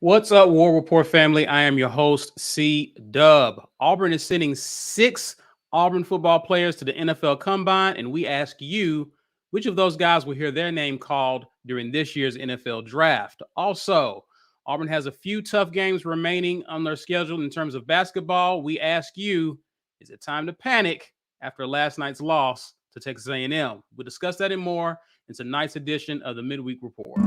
What's up, War Report family? I am your host, C Dub. Auburn is sending 6 Auburn football players to the NFL Combine, and we ask you, which of those guys will hear their name called during this year's NFL Draft? Also, Auburn has a few tough games remaining on their schedule in terms of basketball. We ask you, is it time to panic after last night's loss to Texas A&M? We'll discuss that and more in tonight's edition of the Midweek Report.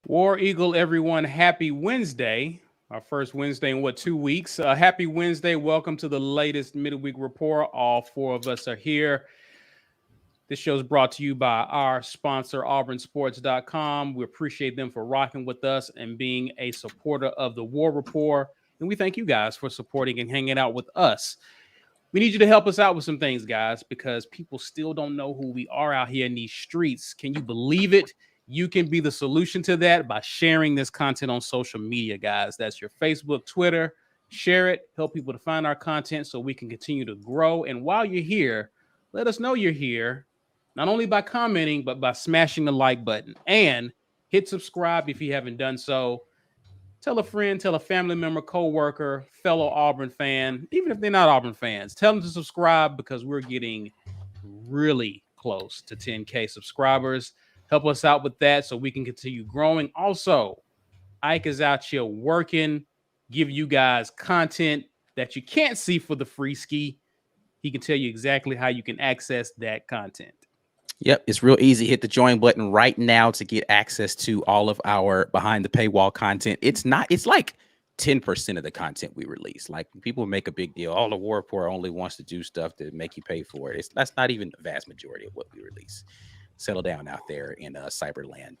War Eagle, everyone, happy Wednesday. Our first Wednesday in 2 weeks. Happy Wednesday. Welcome to the latest Midweek Report. All 4 of us are here. This show is brought to you by our sponsor, auburnsports.com. We appreciate them for rocking with us and being a supporter of the War Report. And we thank you guys for supporting and hanging out with us. We need you to help us out with some things, guys, because people still don't know who we are out here in these streets. Can you believe it? You can be the solution to that by sharing this content on social media, guys. That's your Facebook, Twitter. Share it. Help people to find our content so we can continue to grow. And while you're here, let us know you're here, not only by commenting, but by smashing the like button. And hit subscribe if you haven't done so. Tell a friend, tell a family member, coworker, fellow Auburn fan, even if they're not Auburn fans, tell them to subscribe because we're getting really close to 10K subscribers. Help us out with that so we can continue growing. Also, Ike is out here working, give you guys content that you can't see for the free ski. He can tell you exactly how you can access that content. Yep, it's real easy. Hit the join button right now to get access to all of our behind the paywall content. It's like 10% of the content we release. Like, people make a big deal. All the War Report only wants to do stuff to make you pay for it. That's not even the vast majority of what we release. Settle down out there in cyberland.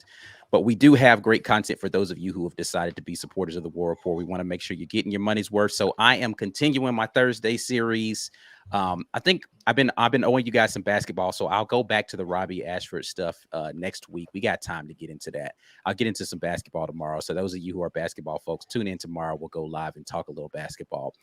But we do have great content for those of you who have decided to be supporters of the War Report. We want to make sure you're getting your money's worth. So I am continuing my Thursday series. I think I've been owing you guys some basketball, so I'll go back to the Robbie Ashford stuff next week. We got time to get into that. I'll get into some basketball tomorrow. So those of you who are basketball folks, tune in tomorrow. We'll go live and talk a little basketball.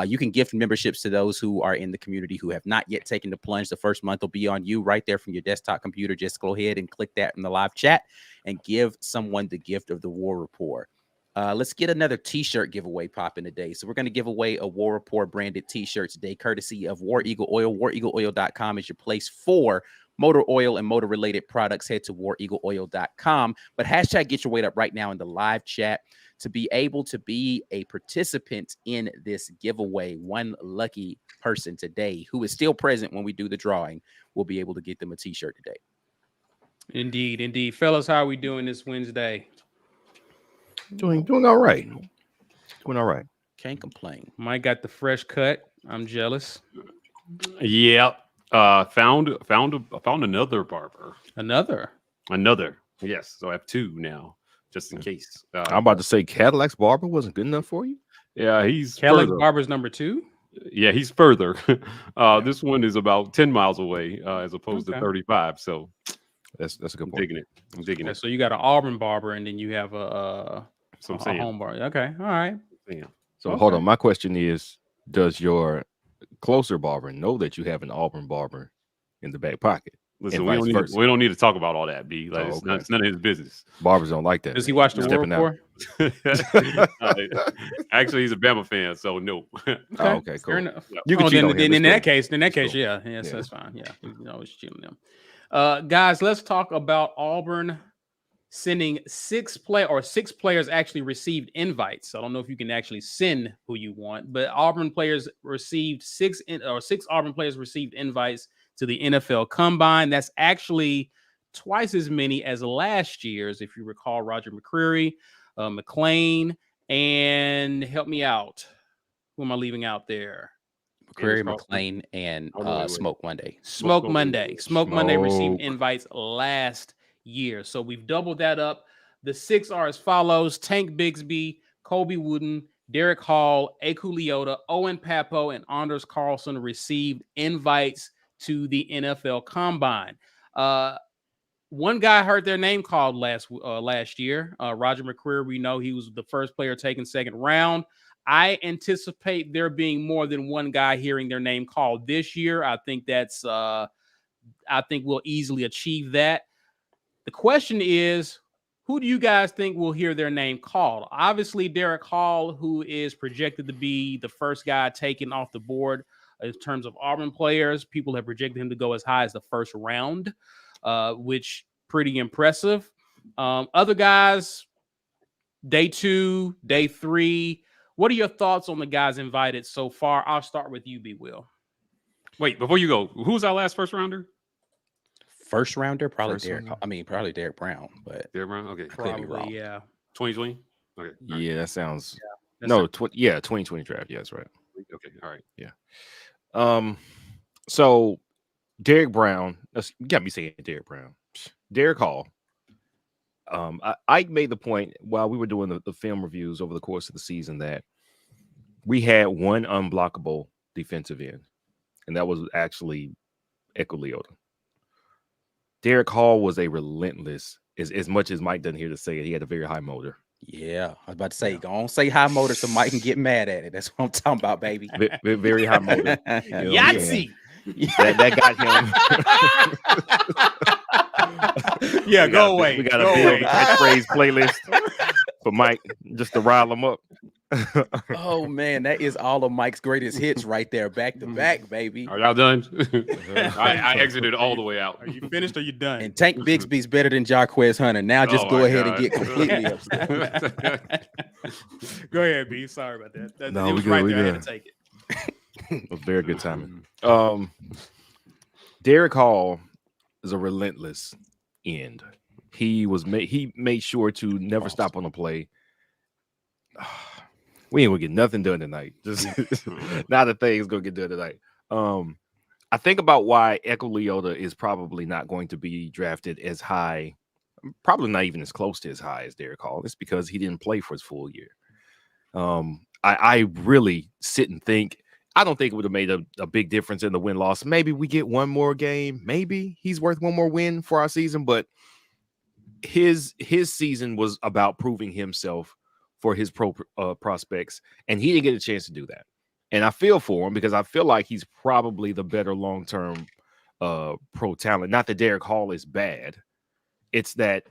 You can gift memberships to those who are in the community who have not yet taken the plunge. The first month will be on you right there from your desktop computer. Just go ahead and click that in the live chat and give someone the gift of the War Report. Let's get another t-shirt giveaway popping today. So we're going to give away a War Report branded t-shirt today, courtesy of War Eagle Oil. WarEagleOil.com is your place for motor oil and motor related products. Head to WarEagleOil.com. But hashtag get your weight up right now in the live chat to be able to be a participant in this giveaway. One lucky person today who is still present when we do the drawing will be able to get them a t-shirt today. Indeed, indeed. Fellas, how are we doing this Wednesday? Doing all right. Doing all right. Can't complain. Mike got the fresh cut. I'm jealous. Yeah. Found another barber. Another. Yes. So I have 2 now, just in case. I'm about to say Cadillac's barber wasn't good enough for you. Yeah, he's Cadillac further. Barber's number 2. Yeah, he's further. This one is about 10 miles away, as opposed to 35. So that's a good I'm point. digging it. So you got an Auburn barber, and then you have a home barber. Okay, all right. So hold on. My question is, does your closer barber know that you have an Auburn barber in the back pocket? Listen, we don't need to talk about all that, B. Like, it's none of his business. Barbers don't like that. Does he watch the War Report? Actually, he's a Bama fan, so no. Okay, cool. You can cheat on him. In that case, yeah. Yes, that's fine. Yeah, you can always cheat on them. Guys, let's talk about Auburn sending 6 players actually received invites. I don't know if you can actually send who you want, but Auburn players received 6 Auburn players received invites to the NFL Combine. That's actually twice as many as last year's. If you recall, Roger McCreary, McLean, and help me out. Who am I leaving out there? McCrary, McLean, and Smoke Monday. Smoke Monday. Smoke Monday received invites last year. So we've doubled that up. The 6 are as follows: Tank Bigsby, Colby Wooden, Derick Hall, Leota, Owen Pappoe, and Anders Carlson received invites to the NFL Combine. One guy heard their name called last year. Roger McCreary, we know he was the first player taken second round. I anticipate there being more than one guy hearing their name called this year. I think we'll easily achieve that. The question is, who do you guys think will hear their name called? Obviously, Derick Hall, who is projected to be the first guy taken off the board in terms of Auburn players. People have projected him to go as high as the first round, which pretty impressive. Other guys, day 2, day 3. What are your thoughts on the guys invited so far? I'll start with you, B. Will. Wait, before you go, who's our last first rounder? First rounder, probably Derick. I mean, probably Derick Brown, but Derick Brown. Okay, probably, yeah. 2020. Okay. Yeah, that sounds. Yeah, no, 2020 draft. Yeah, that's right. Okay, all right. Yeah. So Derick Brown. You got me saying Derick Brown. Derick Hall. I made the point while we were doing the film reviews over the course of the season that we had one unblockable defensive end, and that was actually Leota. Derick Hall was a relentless, as much as Mike doesn't hear to say it, he had a very high motor. Yeah, I was about to say, go on, say high motor so Mike can get mad at it. That's what I'm talking about, baby. Very high motor. Yahtzee. That got him. Yeah, go away. We got a catchphrase playlist for Mike just to rile him up. Oh man, that is all of Mike's greatest hits right there, back to back, baby. Are y'all done? I exited all the way out. Are you finished or you done? And Tank Bigsby's better than Jarquez Hunter. Now just go ahead and get completely upset. Go ahead, B. Sorry about that. No, it was right there. I had to take it. It was very good timing. Derick Hall is a relentless end. He made sure to never stop on a play. We ain't gonna get nothing done tonight. Just not a thing is gonna get done tonight. I think about why Leota is probably not going to be drafted as high, probably not even as close to as high as Derick Hall. It's because he didn't play for his full year. I really sit and think. I don't think it would have made a big difference in the win-loss. Maybe we get one more game. Maybe he's worth one more win for our season. But his season was about proving himself for his prospects, and he didn't get a chance to do that. And I feel for him because I feel like he's probably the better long-term pro talent. Not that Derick Hall is bad. It's that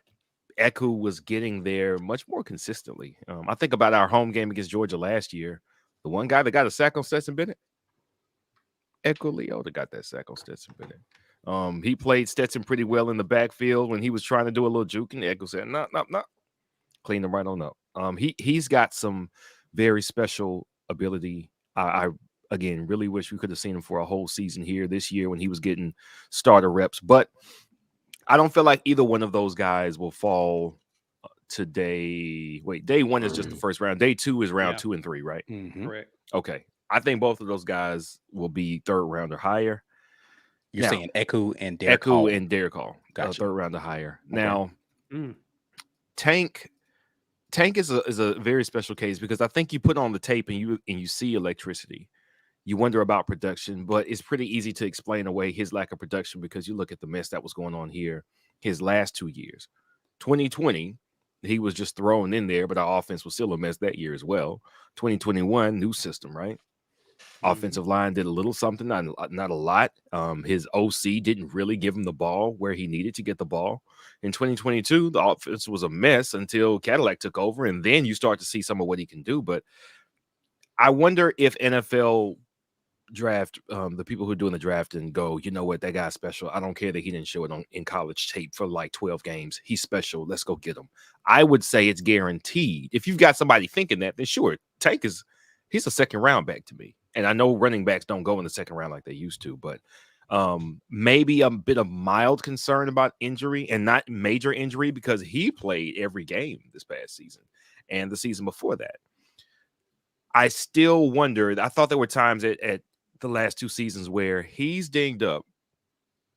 Eku was getting there much more consistently. I think about our home game against Georgia last year. The one guy that got a sack on Stetson Bennett, Leota got that sack on Stetson Bennett. He played Stetson pretty well in the backfield when he was trying to do a little juke, and Eku said, no. Clean him right on up. He's got some very special ability. I again really wish we could have seen him for a whole season here this year when he was getting starter reps, but I don't feel like either one of those guys will fall today. Wait, day 1 is just the first round. Day 2 is round 2 and 3, right? Mm-hmm. Correct. Okay. I think both of those guys will be third round or higher. You're saying Eku and Derick Hall. And Derick Hall. Gotcha. Third round or higher. Okay. Now, Tank is a very special case because I think you put on the tape and you see electricity. You wonder about production, but it's pretty easy to explain away his lack of production because you look at the mess that was going on here his last 2 years. 2020, he was just thrown in there, but our offense was still a mess that year as well. 2021, new system, right? Offensive line did a little something, not a lot. His OC didn't really give him the ball where he needed to get the ball. In 2022, the offense was a mess until Cadillac took over, and then you start to see some of what he can do. But I wonder if NFL draft, the people who are doing the draft and go, you know what, that guy's special. I don't care that he didn't show it in college tape for like 12 games. He's special. Let's go get him. I would say it's guaranteed. If you've got somebody thinking that, then sure, he's a second round back to me. And I know running backs don't go in the second round like they used to, but maybe a bit of mild concern about injury and not major injury because he played every game this past season and the season before that. I still wondered. I thought there were times at the last 2 seasons where he's dinged up,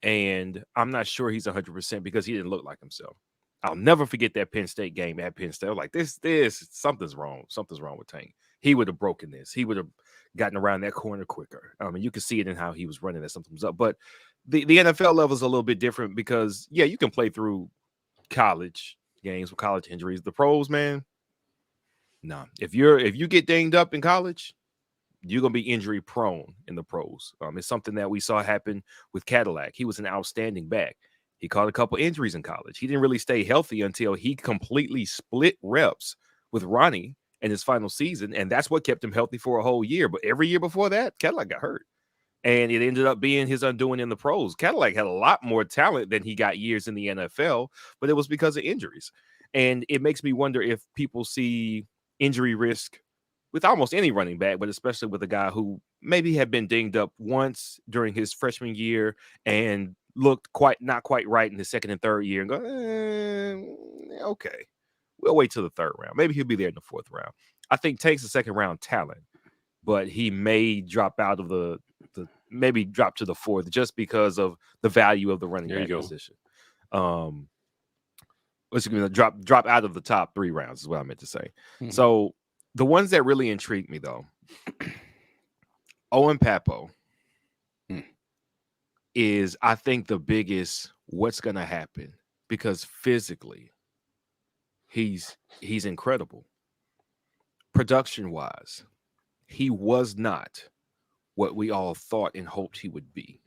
and I'm not sure he's 100% because he didn't look like himself. I'll never forget that Penn State game at Penn State. I was like, this, something's wrong. Something's wrong with Tank. He would have broken this. He would have gotten around that corner quicker. I mean, you could see it in how he was running that something was up. But the NFL level is a little bit different because, yeah, you can play through college games with college injuries. The pros, man, no. If you get dinged up in college, you're going to be injury prone in the pros. It's something that we saw happen with Cadillac. He was an outstanding back. He caught a couple injuries in college. He didn't really stay healthy until he completely split reps with Ronnie in his final season, and that's what kept him healthy for a whole year. But every year before that, Cadillac got hurt, and it ended up being his undoing in the pros. Cadillac had a lot more talent than he got years in the NFL, but it was because of injuries. And it makes me wonder if people see injury risk with almost any running back, but especially with a guy who maybe had been dinged up once during his freshman year and looked not quite right in the second and third year and go, okay, we'll wait till the third round. Maybe he'll be there in the fourth round. I think Tank's a second round talent, but he may drop out of maybe drop to the fourth just because of the value of the running back position. Drop out of the top 3 rounds is what I meant to say. So the ones that really intrigued me though, Owen Pappoe is, I think, the biggest what's going to happen because physically he's incredible. Production wise, he was not what we all thought and hoped he would be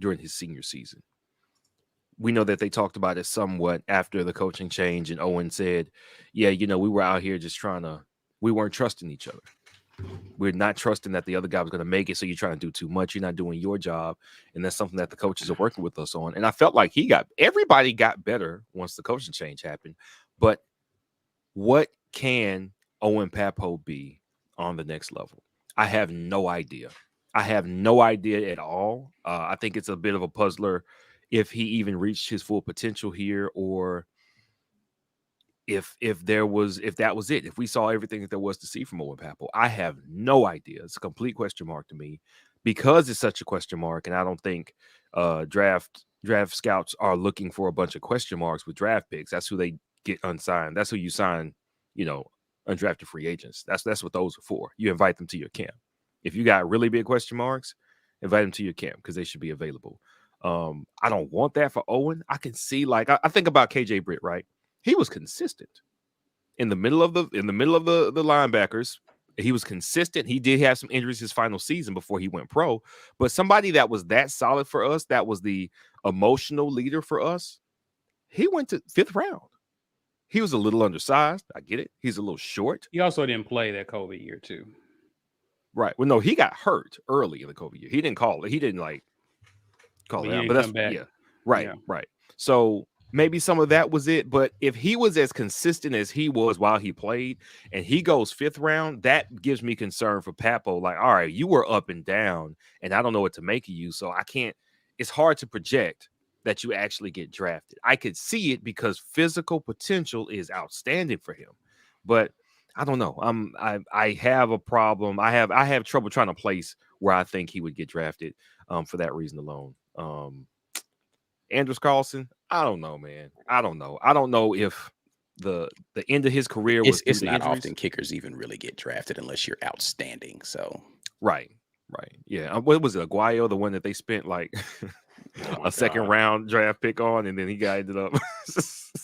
during his senior season. We know that they talked about it somewhat after the coaching change, and Owen said, yeah, we were out here just we weren't trusting each other. We're not trusting that the other guy was going to make it. So you're trying to do too much. You're not doing your job. And that's something that the coaches are working with us on. And I felt like everybody got better once the coaching change happened. But what can Owen Pappoe be on the next level? I have no idea. I have no idea at all. I think it's a bit of a puzzler if he even reached his full potential here, or if that was it, if we saw everything that there was to see from Owen Pappoe. I have no idea. It's a complete question mark to me because it's such a question mark, and I don't think draft scouts are looking for a bunch of question marks with draft picks. That's who they get unsigned. That's who you sign, undrafted free agents. That's what those are for. You invite them to your camp. If you got really big question marks, invite them to your camp because they should be available. I don't want that for Owen. I can see, I think about KJ Britt, right? He was consistent in the middle of the linebackers. He was consistent. He did have some injuries his final season before he went pro, but somebody that was that solid for us, that was the emotional leader for us, he went to 5th round. He was a little undersized. I get it. He's a little short. He also didn't play that COVID year too. Right. Well, no, he got hurt early in the COVID year. He didn't call it. He didn't call it out. But that's back. Yeah. Right. Yeah. Right. So maybe some of that was it. But if he was as consistent as he was while he played and he goes 5th round, that gives me concern for Pappoe. All right, you were up and down and I don't know what to make of you. So it's hard to project that you actually get drafted. I could see it because physical potential is outstanding for him. But I don't know. I have a problem. I have trouble trying to place where I think he would get drafted for that reason alone. Anders Carlson, I don't know, man. I don't know if the end of his career was. It's not often kickers even really get drafted unless you're outstanding. So right, yeah. What was it, Aguayo, the one that they spent a second round draft pick on, and then he ended up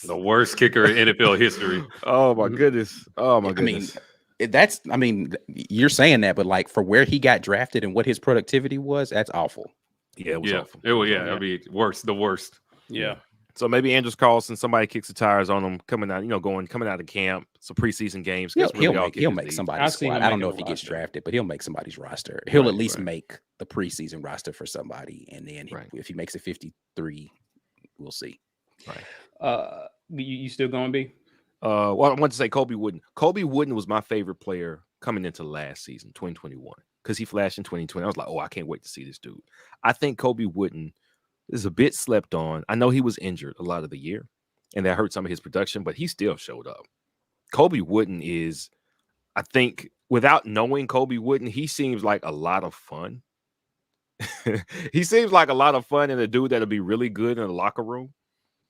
the worst kicker in NFL history. Oh my goodness! Oh my goodness! You're saying that, but for where he got drafted and what his productivity was, that's awful. Yeah, it was awful. I mean, the worst. Yeah. So maybe Anders Carlson, somebody kicks the tires on him coming out of camp, some preseason games. He'll make somebody's squad. I don't know if he gets drafted, but he'll make somebody's roster. He'll at least make the preseason roster for somebody, and then if he makes it 53, we'll see. Right. You still going to be? Well, I want to say Colby Wooden. Colby Wooden was my favorite player coming into last season, 2021, because he flashed in 2020. I was like, I can't wait to see this dude. I think Colby Wooden is a bit slept on. I know he was injured a lot of the year, and that hurt some of his production, but he still showed up. Colby Wooden is, I think without knowing Colby Wooden, he seems like a lot of fun. He seems like a lot of fun and a dude that'll be really good in the locker room.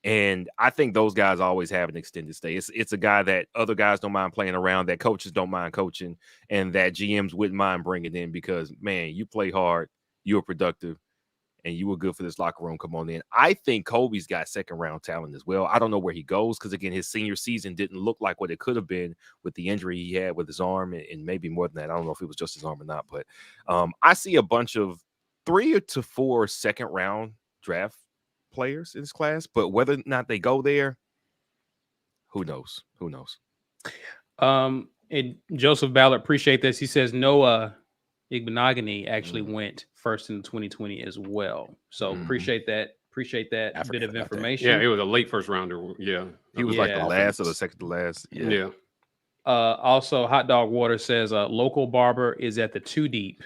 And I think those guys always have an extended stay. It's a guy that other guys don't mind playing around, that coaches don't mind coaching, and that GMs wouldn't mind bringing in because, man, you play hard, you are productive, and you were good for this locker room. Come on in. I think Colby's got second-round talent as well. I don't know where he goes because, again, his senior season didn't look like what it could have been with the injury he had with his arm and maybe more than that. I don't know if it was just his arm or not. But I see a bunch of 3 to 4 second-round draft players in this class, but whether or not they go there, who knows? Who knows? And Joseph Ballard, appreciate this. He says Noah Igbenogany actually went first in 2020 as well. So appreciate that bit of information. Yeah, it was a late first rounder. Yeah. He was like the last or the second to last. Yeah. Also, Hot Dog Water says local barber is at the 2 deep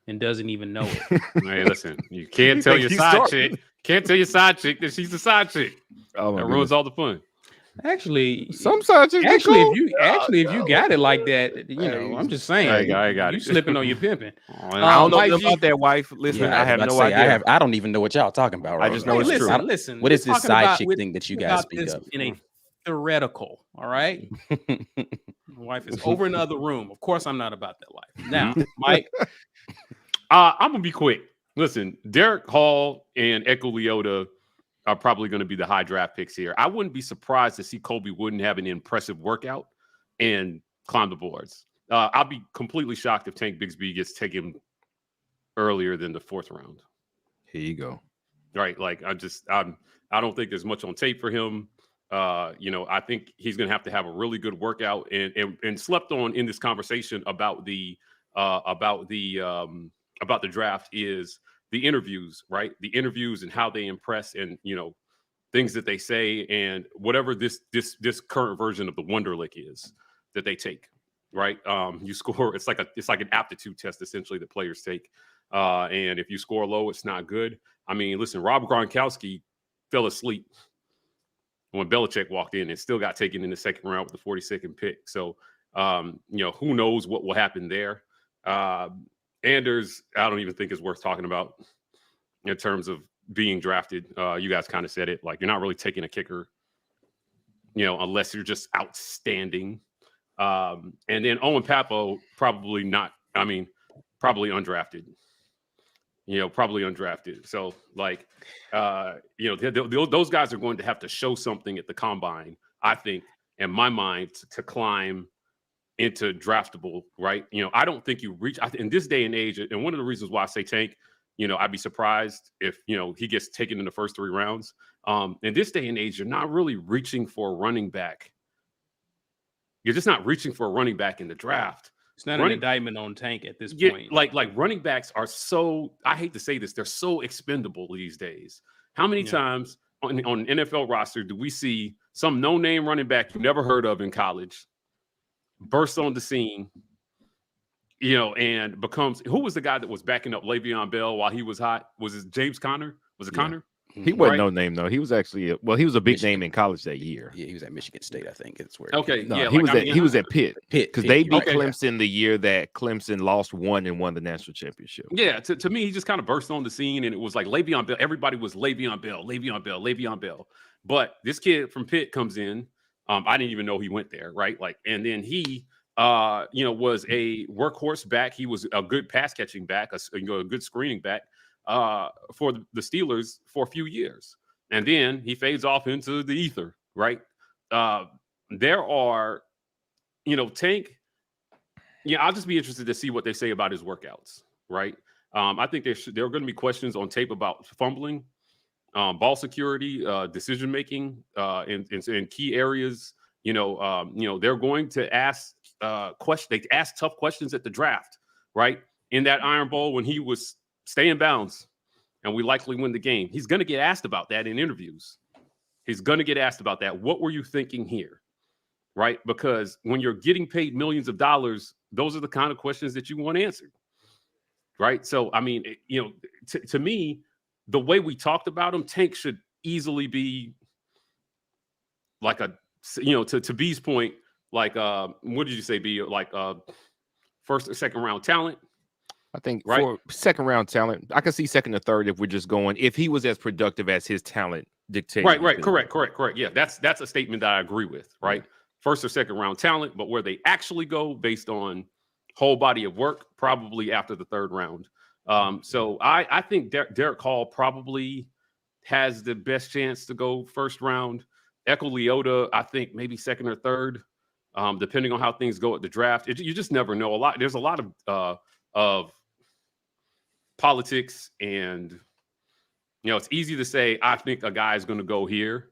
and doesn't even know it. Hey, listen, you can't tell your side chick. Can't tell your side chick that she's the side chick. Oh, that ruins all the fun. Actually, some side chicks. If you got it like that, you know, I'm just saying. I got you it. slipping on your pimping. I don't know about that, wife. Listen, I have no idea. I don't even know what y'all talking about. I just know it's true. Listen. What is this side chick thing that you guys speak of? In a theoretical, all right? My wife is over in the other room. Of course, I'm not about that life. Now, Mike, I'm gonna be quick. Listen, Derick Hall and Echo Leota are probably going to be the high draft picks here. I wouldn't be surprised to see Colby Wooden have an impressive workout and climb the boards. I'll be completely shocked if Tank Bigsby gets taken earlier than the 4th round. Here you go. Right. Like I don't think there's much on tape for him. I think he's going to have a really good workout and slept on in this conversation about the draft is the interviews, right? The interviews and how they impress and, things that they say and whatever this current version of the Wonderlic is that they take, right? You score, it's like an aptitude test essentially that players take. And if you score low, it's not good. I mean, listen, Rob Gronkowski fell asleep when Belichick walked in and still got taken in the 2nd round with the 42nd pick. So, who knows what will happen there. Anders, I don't even think is worth talking about in terms of being drafted. You guys kind of said it, like you're not really taking a kicker, unless you're just outstanding. And then Owen Pappoe, probably not. I mean, probably undrafted. Probably undrafted. So, like, those guys are going to have to show something at the combine, I think, in my mind, to climb into draftable, right? I don't think you reach in this day and age. And one of the reasons why I say Tank, I'd be surprised if, he gets taken in the first 3 rounds. In this day and age, you're not really reaching for a running back. You're just not reaching for a running back in the draft. It's not an indictment on Tank at this point. Like running backs are so, I hate to say this, they're so expendable these days. How many times on an NFL roster do we see some no-name running back you never heard of in college bursts on the scene, and becomes, who was the guy that was backing up Le'Veon Bell while he was hot? Was it James Conner? Was it Conner? He wasn't no name though. He was actually he was a big name in college that year. Yeah, he was at Michigan State, I think. It's where. Okay, no, he was at Pitt because they beat Clemson the year that Clemson lost 1 and won the national championship. Yeah, to me, he just kind of burst on the scene, and it was like Le'Veon Bell. Everybody was Le'Veon Bell. But this kid from Pitt comes in. I didn't even know he went there, right? Like, and then he, was a workhorse back. He was a good pass catching back, a good screening back. For the Steelers for a few years. And then he fades off into the ether, right? There are, Tank, I'll just be interested to see what they say about his workouts, right? I think there are going to be questions on tape about fumbling, ball security, decision-making in key areas. They're going to ask they ask tough questions at the draft, right? In that Iron Bowl when he was stay in bounds, and we likely win the game. He's going to get asked about that in interviews. He's going to get asked about that. What were you thinking here? Right? Because when you're getting paid millions of dollars, those are the kind of questions that you want answered. Right? So, I mean, to me, the way we talked about him, Tank should easily be like to B's point, like, what did you say, B? Like first or second round talent. I think right? for second round talent, I can see second or third if we're just going, if he was as productive as his talent dictates. Right. Correct. Yeah, that's a statement that I agree with, right? Yeah. First or second round talent, but where they actually go based on whole body of work, probably after the third round. So I think Derick Hall probably has the best chance to go first round. Leota, I think maybe second or third, depending on how things go at the draft. You just never know. There's a lot of politics, and it's easy to say I think a guy is going to go here,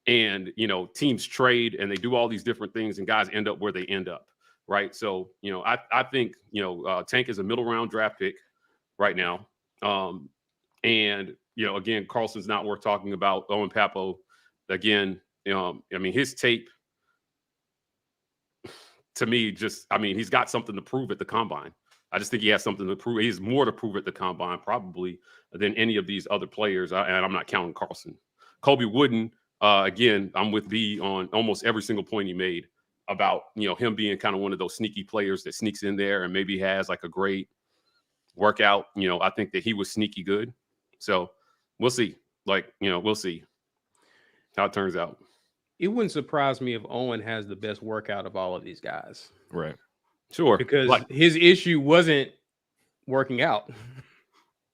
and teams trade and they do all these different things, and guys end up where they end up, right? So I think Tank is a middle round draft pick right now, and again, Carlson's not worth talking about. Owen Pappoe, again, his tape to me he's got something to prove at the combine. I just think he has something to prove. He has more to prove at the combine probably than any of these other players, and I'm not counting Carlson. Colby Wooden, again, I'm with B on almost every single point he made about him being kind of one of those sneaky players that sneaks in there and maybe has like a great workout. I think that he was sneaky good. So we'll see. We'll see how it turns out. It wouldn't surprise me if Owen has the best workout of all of these guys. Right. Sure. Because his issue wasn't working out.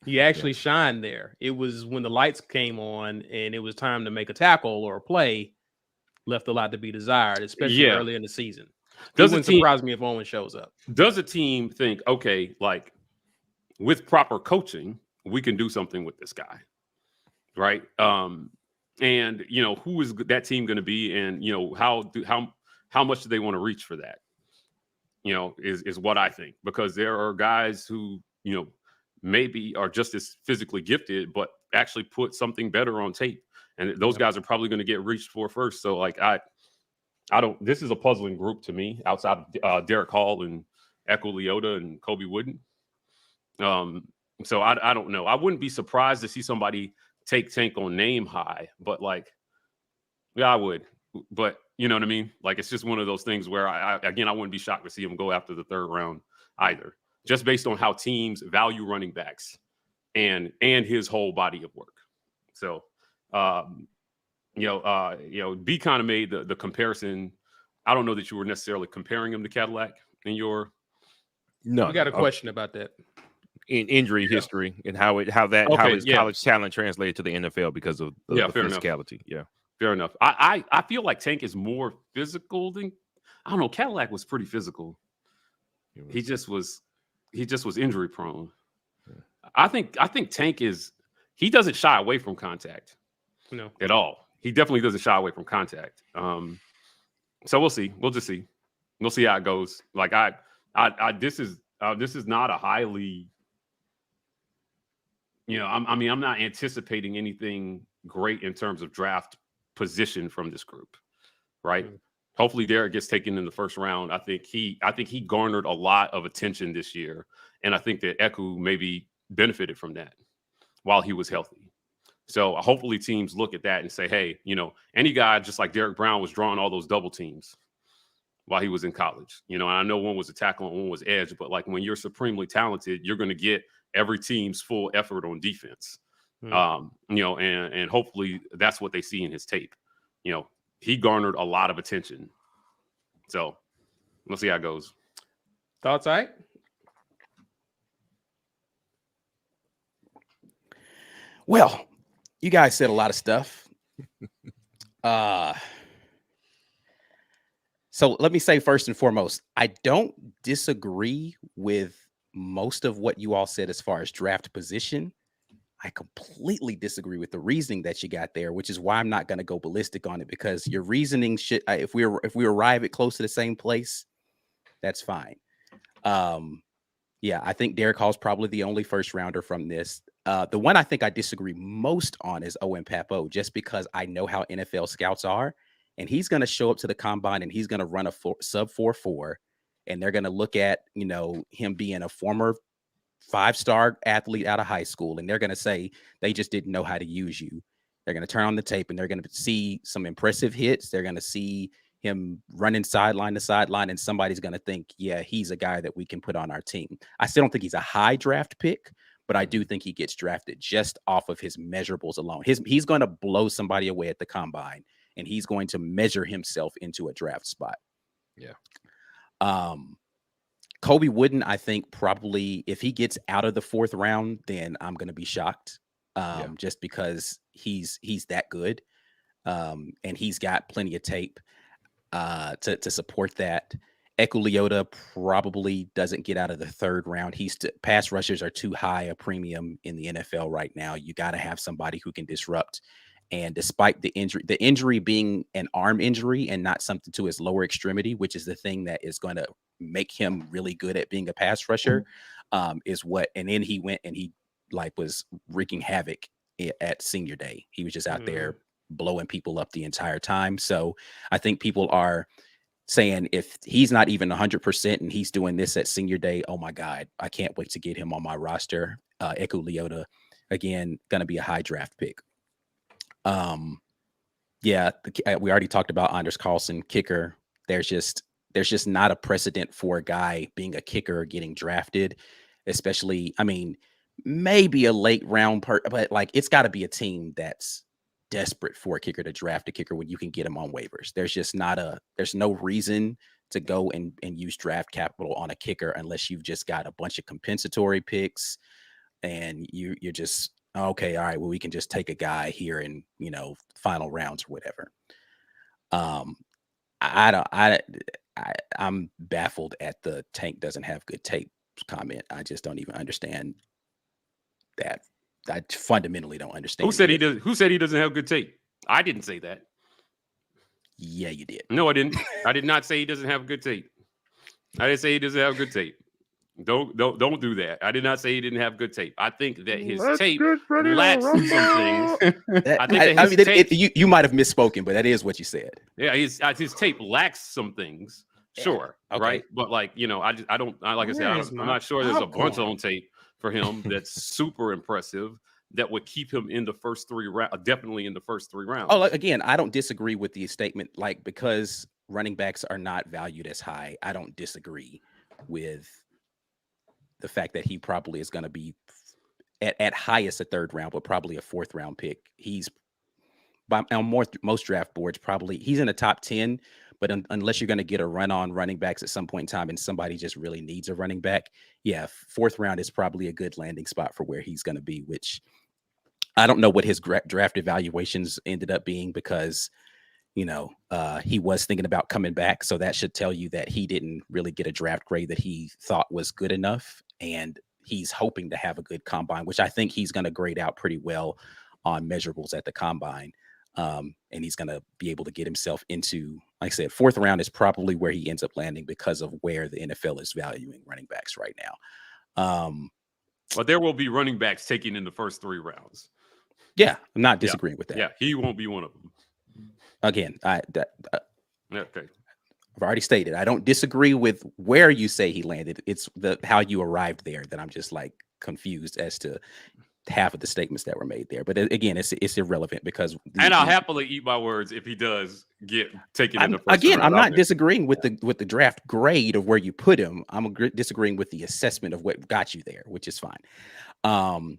He actually shined there. It was when the lights came on and it was time to make a tackle or a play, left a lot to be desired, especially early in the season. It wouldn't surprise me if Owen shows up. Does a team think, okay, with proper coaching, we can do something with this guy, right? And who is that team going to be, and how much do they want to reach for that? Is what I think, because there are guys who maybe are just as physically gifted, but actually put something better on tape, and those guys are probably going to get reached for first. So I don't. This is a puzzling group to me outside of Derick Hall and Leota and Colby Wooden. So I don't know. I wouldn't be surprised to see somebody take Tank on name high, but I would. But you know what I mean? It's just one of those things where I wouldn't be shocked to see him go after the third round either, just based on how teams value running backs and his whole body of work. So, B kind of made the comparison. I don't know that you were necessarily comparing him to Cadillac in your. No, we got a question about that. In injury history and how his college talent translated to the NFL because of the physicality. Yeah. Fair enough. I feel like Tank is more physical than, I don't know. Cadillac was pretty physical. He just was injury prone. Yeah. I think Tank he doesn't shy away from contact. No. At all. He definitely doesn't shy away from contact. So we'll see. We'll just see. We'll see how it goes. This is not a highly, I'm not anticipating anything great in terms of draft position from this group, right? Mm-hmm. Hopefully Derick gets taken in the first round. I think he garnered a lot of attention this year, and I think that Eku maybe benefited from that while he was healthy. So hopefully teams look at that and say, hey, any guy just like Derrick Brown was drawing all those double teams while he was in college. And I know one was a tackle and one was edge, but when you're supremely talented, you're going to get every team's full effort on defense. And hopefully that's what they see in his tape. He garnered a lot of attention. So we'll see how it goes. Thoughts, Ike? Well, you guys said a lot of stuff. So let me say first and foremost, I don't disagree with most of what you all said as far as draft position. I completely disagree with the reasoning that you got there, which is why I'm not going to go ballistic on it, because your reasoning should, if we arrive at close to the same place, that's fine. I think Derick Hall's probably the only first rounder from this. The one I think I disagree most on is Owen Pappoe, just because I know how NFL scouts are, and he's going to show up to the combine and he's going to run a sub 4.4, and they're going to look at, him being a former 5-star athlete out of high school, and they're going to say they just didn't know how to use you. They're going to turn on the tape and they're going to see some impressive hits. They're going to see him running sideline to sideline, and somebody's going to think, yeah, he's a guy that we can put on our team. I still don't think he's a high draft pick, but I do think he gets drafted just off of his measurables alone. He's going to blow somebody away at the combine, and he's going to measure himself into a draft spot. Yeah. Colby Wooden, I think probably if he gets out of the 4th round, then I'm going to be shocked. Just because he's that good. And he's got plenty of tape to support that. Leota probably doesn't get out of the 3rd round. Pass rushers are too high a premium in the NFL right now. You got to have somebody who can disrupt. And despite the injury being an arm injury and not something to his lower extremity, which is the thing that is going to make him really good at being a pass rusher, is what. And then he went and he was wreaking havoc at senior day. He was just out there blowing people up the entire time. So I think people are saying if he's not even 100% and he's doing this at senior day, oh my God, I can't wait to get him on my roster. Leota, again, going to be a high draft pick. We already talked about Anders Carlson, kicker. There's just not a precedent for a guy being a kicker getting drafted, especially, I mean, maybe a late round but it's got to be a team that's desperate for a kicker to draft a kicker when you can get him on waivers. There's no reason to go and use draft capital on a kicker unless you've just got a bunch of compensatory picks and you're just, okay, all right, well, we can just take a guy here in, final rounds or whatever. I'm baffled at the Tank doesn't have good tape comment. I just don't even understand that. I fundamentally don't understand. Who said he doesn't have good tape? I didn't say that. Yeah, you did. No, I didn't. I did not say he doesn't have good tape. I didn't say he doesn't have good tape. Don't do that. I did not say he didn't have good tape. I think that his tape lacks some things. You might have misspoken, but that is what you said. Yeah, his tape lacks some things. Sure, okay. Right? But I'm not sure there's a bunch on tape for him that's super impressive that would keep him in the first 3 rounds, definitely in the first 3 rounds. Oh, again, I don't disagree with the statement, because running backs are not valued as high. I don't disagree with the fact that he probably is going to be at highest a 3rd round, but probably a 4th round pick. He's on most draft boards, probably he's in the top 10, but unless you're going to get a run on running backs at some point in time and somebody just really needs a running back, 4th round is probably a good landing spot for where he's going to be, which I don't know what his draft evaluations ended up being because, he was thinking about coming back. So that should tell you that he didn't really get a draft grade that he thought was good enough. And he's hoping to have a good combine, which I think he's going to grade out pretty well on measurables at the combine. And he's going to be able to get himself into, like I said, 4th round is probably where he ends up landing because of where the NFL is valuing running backs right now. But there will be running backs taken in the first 3 rounds. Yeah, I'm not disagreeing with that. Yeah, he won't be one of them. Again, okay. I've already stated I don't disagree with where you say he landed. It's how you arrived there that I'm just confused as to half of the statements that were made there. But again, it's irrelevant because I'll happily eat my words if he does get taken in the first round. I'm not disagreeing with the draft grade of where you put him. I'm disagreeing with the assessment of what got you there, which is fine. And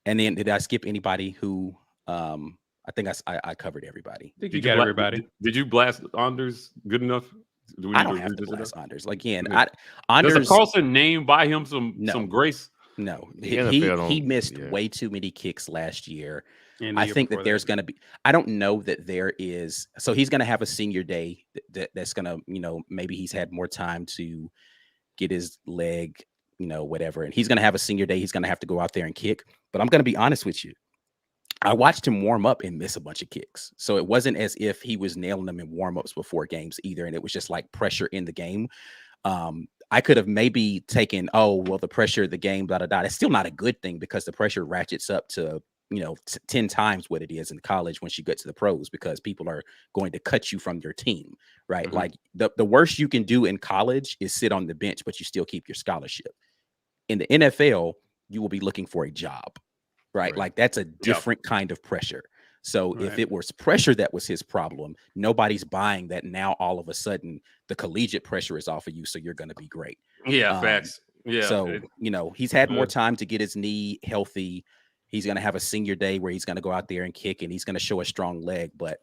then did I skip anybody who I think I covered everybody. I think you got everybody. Did you blast Anders good enough? I don't have to blast Anders. Again, Anders. Does a Carlson name buy him some grace? No, he missed way too many kicks last year. I think that there's going to be, I don't know that there is. So he's going to have a senior day that's going to, maybe he's had more time to get his leg, whatever. And he's going to have a senior day. He's going to have to go out there and kick. But I'm going to be honest with you. I watched him warm up and miss a bunch of kicks. So it wasn't as if he was nailing them in warm-ups before games either. And it was just pressure in the game. I could have maybe taken, the pressure of the game, blah, blah, blah. It's still not a good thing because the pressure ratchets up to, 10 times what it is in college once you get to the pros because people are going to cut you from your team, right? Mm-hmm. The worst you can do in college is sit on the bench, but you still keep your scholarship. In the NFL, you will be looking for a job. Right. That's a different kind of pressure. So if it was pressure that was his problem, nobody's buying that now all of a sudden the collegiate pressure is off of you, so you're going to be great. Yeah, facts. Yeah. So, he's had more time to get his knee healthy. He's going to have a senior day where he's going to go out there and kick, and he's going to show a strong leg. But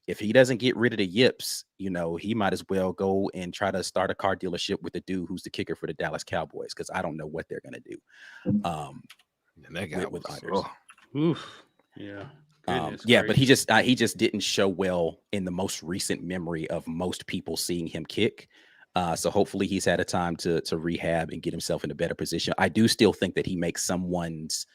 if he doesn't get rid of the yips, he might as well go and try to start a car dealership with the dude who's the kicker for the Dallas Cowboys, because I don't know what they're going to do. And that guy with was, Anders. Oof. Yeah. But he just didn't show well in the most recent memory of most people seeing him kick. So hopefully he's had a time to rehab and get himself in a better position. I do still think that he makes someone's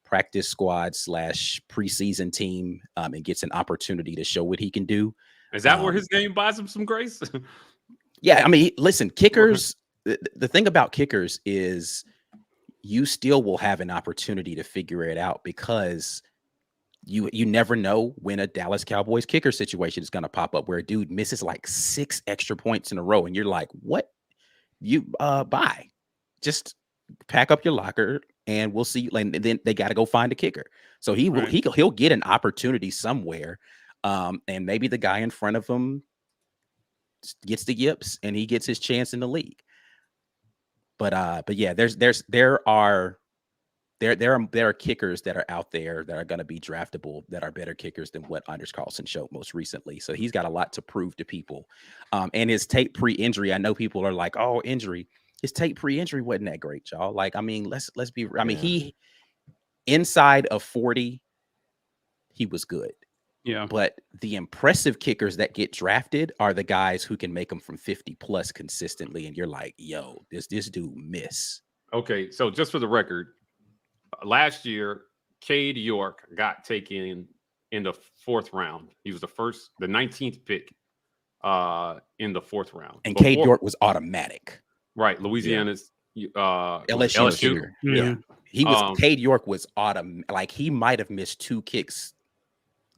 practice squad / preseason team and gets an opportunity to show what he can do. Is that where his game buys him some grace? Yeah, I mean, listen, kickers. The thing about kickers is you still will have an opportunity to figure it out, because you never know when a Dallas Cowboys kicker situation is going to pop up where a dude misses like 6 extra points in a row, and you're like, what? You bye. Just pack up your locker and we'll see you. And then they got to go find a kicker. So he'll get an opportunity somewhere. And maybe the guy in front of him gets the yips and he gets his chance in the league. But yeah, there are kickers that are out there that are going to be draftable that are better kickers than what Anders Carlson showed most recently. So he's got a lot to prove to people. And his tape pre-injury, I know people are like, oh, injury. His tape pre-injury wasn't that great, y'all. Like, I mean, let's be. I mean, he inside of 40, he was good. Yeah. But the impressive kickers that get drafted are the guys who can make them from 50 plus consistently, and you're like, yo, this dude miss. Okay, so just for the record, last year, Cade York got taken in the 4th round. He was the 19th pick in the 4th round. And Cade York was automatic. Right, Louisiana's LSU. Yeah, he was. Cade York was automatic. Like, he might have missed 2 kicks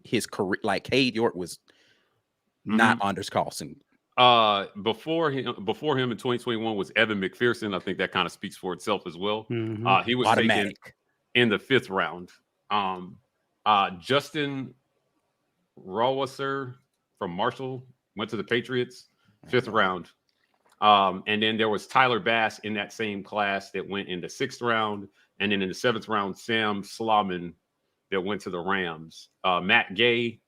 his career. Like, Cade York was not Anders Carlson. Before him in 2021 was Evan McPherson. I think that kind of speaks for itself as well. He was automatic taken in the 5th round. Justin Rawasser from Marshall went to the Patriots, 5th round. And then there was Tyler Bass in that same class that went in the 6th round. And then in the 7th round, Sam Sloman that went to the Rams. Matt Gay,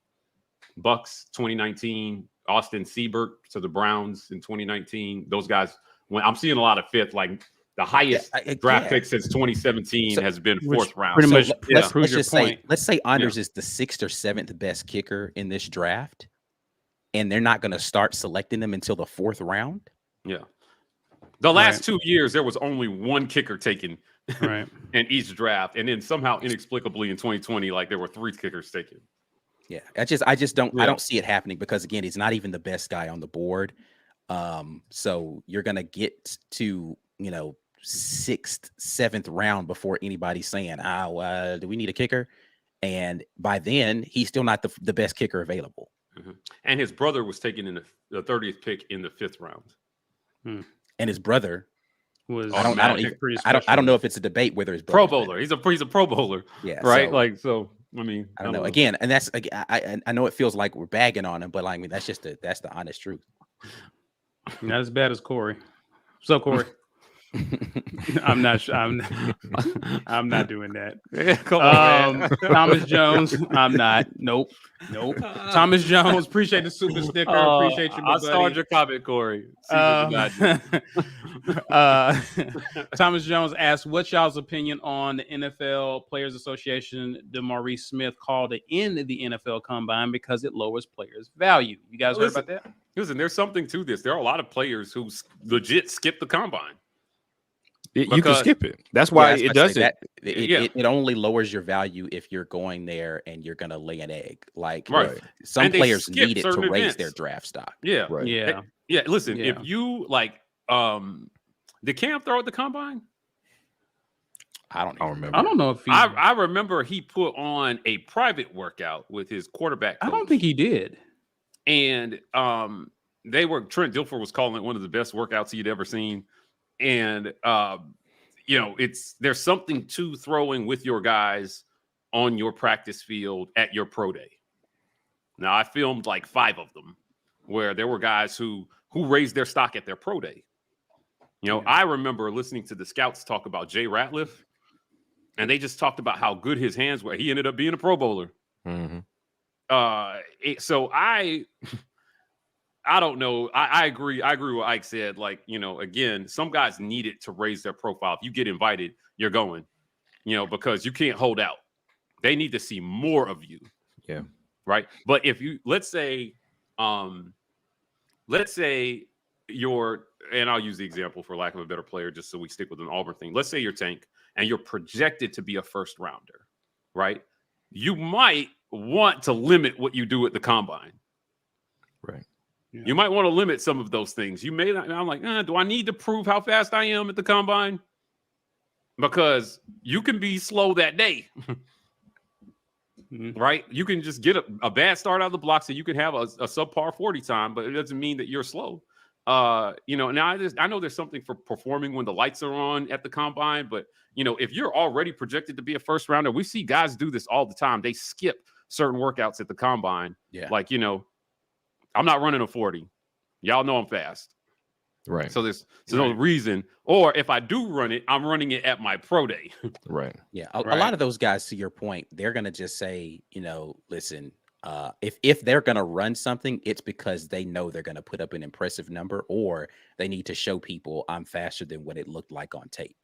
Bucks 2019. Austin Siebert to the Browns in 2019. Those guys, I'm seeing a lot of 5th, like the highest draft pick since 2017 has been 4th round. Pretty much, let's just say, let's say Anders is the 6th or 7th best kicker in this draft, and they're not going to start selecting them until the 4th round. Yeah. The last 2 years, there was only 1 kicker taken in each draft. And then somehow, inexplicably, in 2020, like there were 3 kickers taken. Yeah. I just don't, I don't see it happening, because again, he's not even the best guy on the board. So you're going to get to, 6th, 7th round before anybody's saying, do we need a kicker? And by then, he's still not the best kicker available. And his brother was taken in the 30th pick in the 5th round. And his brother was I don't know if it's a debate whether his Pro Bowler. He's a Pro Bowler. Yeah. Right. I mean, I don't know. Again, and that's I know it feels like we're bagging on him, but I mean, that's the honest truth. Not as bad as Corey. So Corey. I'm not doing that. Come on, man. Thomas Jones. I'm not. Nope. Thomas Jones. Appreciate the super sticker. Appreciate you. I'll start your comment, Corey. Thomas Jones asked, "What's y'all's opinion on the NFL Players Association? DeMaurice Smith called it in the NFL Combine because it lowers players' value." You guys heard about that? Listen, there's something to this. There are a lot of players who legit skip the combine. You can skip it. That's why it doesn't. It only lowers your value if you're going there and you're going to lay an egg. Like some players need it to raise their draft stock. Yeah. Right. Yeah. Listen, if you did Cam throw at the combine? I don't remember. I don't know if I remember he put on a private workout with his quarterback coach. I don't think he did. And Trent Dilfer was calling it one of the best workouts he'd ever seen. And there's something to throwing with your guys on your practice field at your pro day. Now, I filmed like 5 of them where there were guys who raised their stock at their pro day. You know, I remember listening to the scouts talk about Jay Ratliff, and they just talked about how good his hands were. He ended up being a Pro Bowler. Mm-hmm. So I don't know. I agree. I agree with what Ike said. Like, you know, again, some guys need it to raise their profile. If you get invited, you're going, you know, because you can't hold out. They need to see more of you. Yeah. Right. But if you, let's say you're, and I'll use the example for lack of a better player, just so we stick with an Auburn thing. Let's say you're Tank and you're projected to be a first rounder, right? You might want to limit what you do at the combine. Right. Yeah. You might want to limit some of those things. You may not, I'm like, do I need to prove how fast I am at the combine? Because you can be slow that day. Right? You can just get a bad start out of the block, so you can have a subpar 40 time, but it doesn't mean that you're slow. You know, now I know there's something for performing when the lights are on at the combine, but you know, if you're already projected to be a first rounder, we see guys do this all the time. They skip certain workouts at the combine. Yeah. Like, you know, I'm not running a 40. Y'all know I'm fast. Right. So there's no reason. Or if I do run it, I'm running it at my pro day. Right. Yeah. A lot of those guys, to your point, they're going to just say, you know, listen, if they're going to run something, it's because they know they're going to put up an impressive number, or they need to show people I'm faster than what it looked like on tape.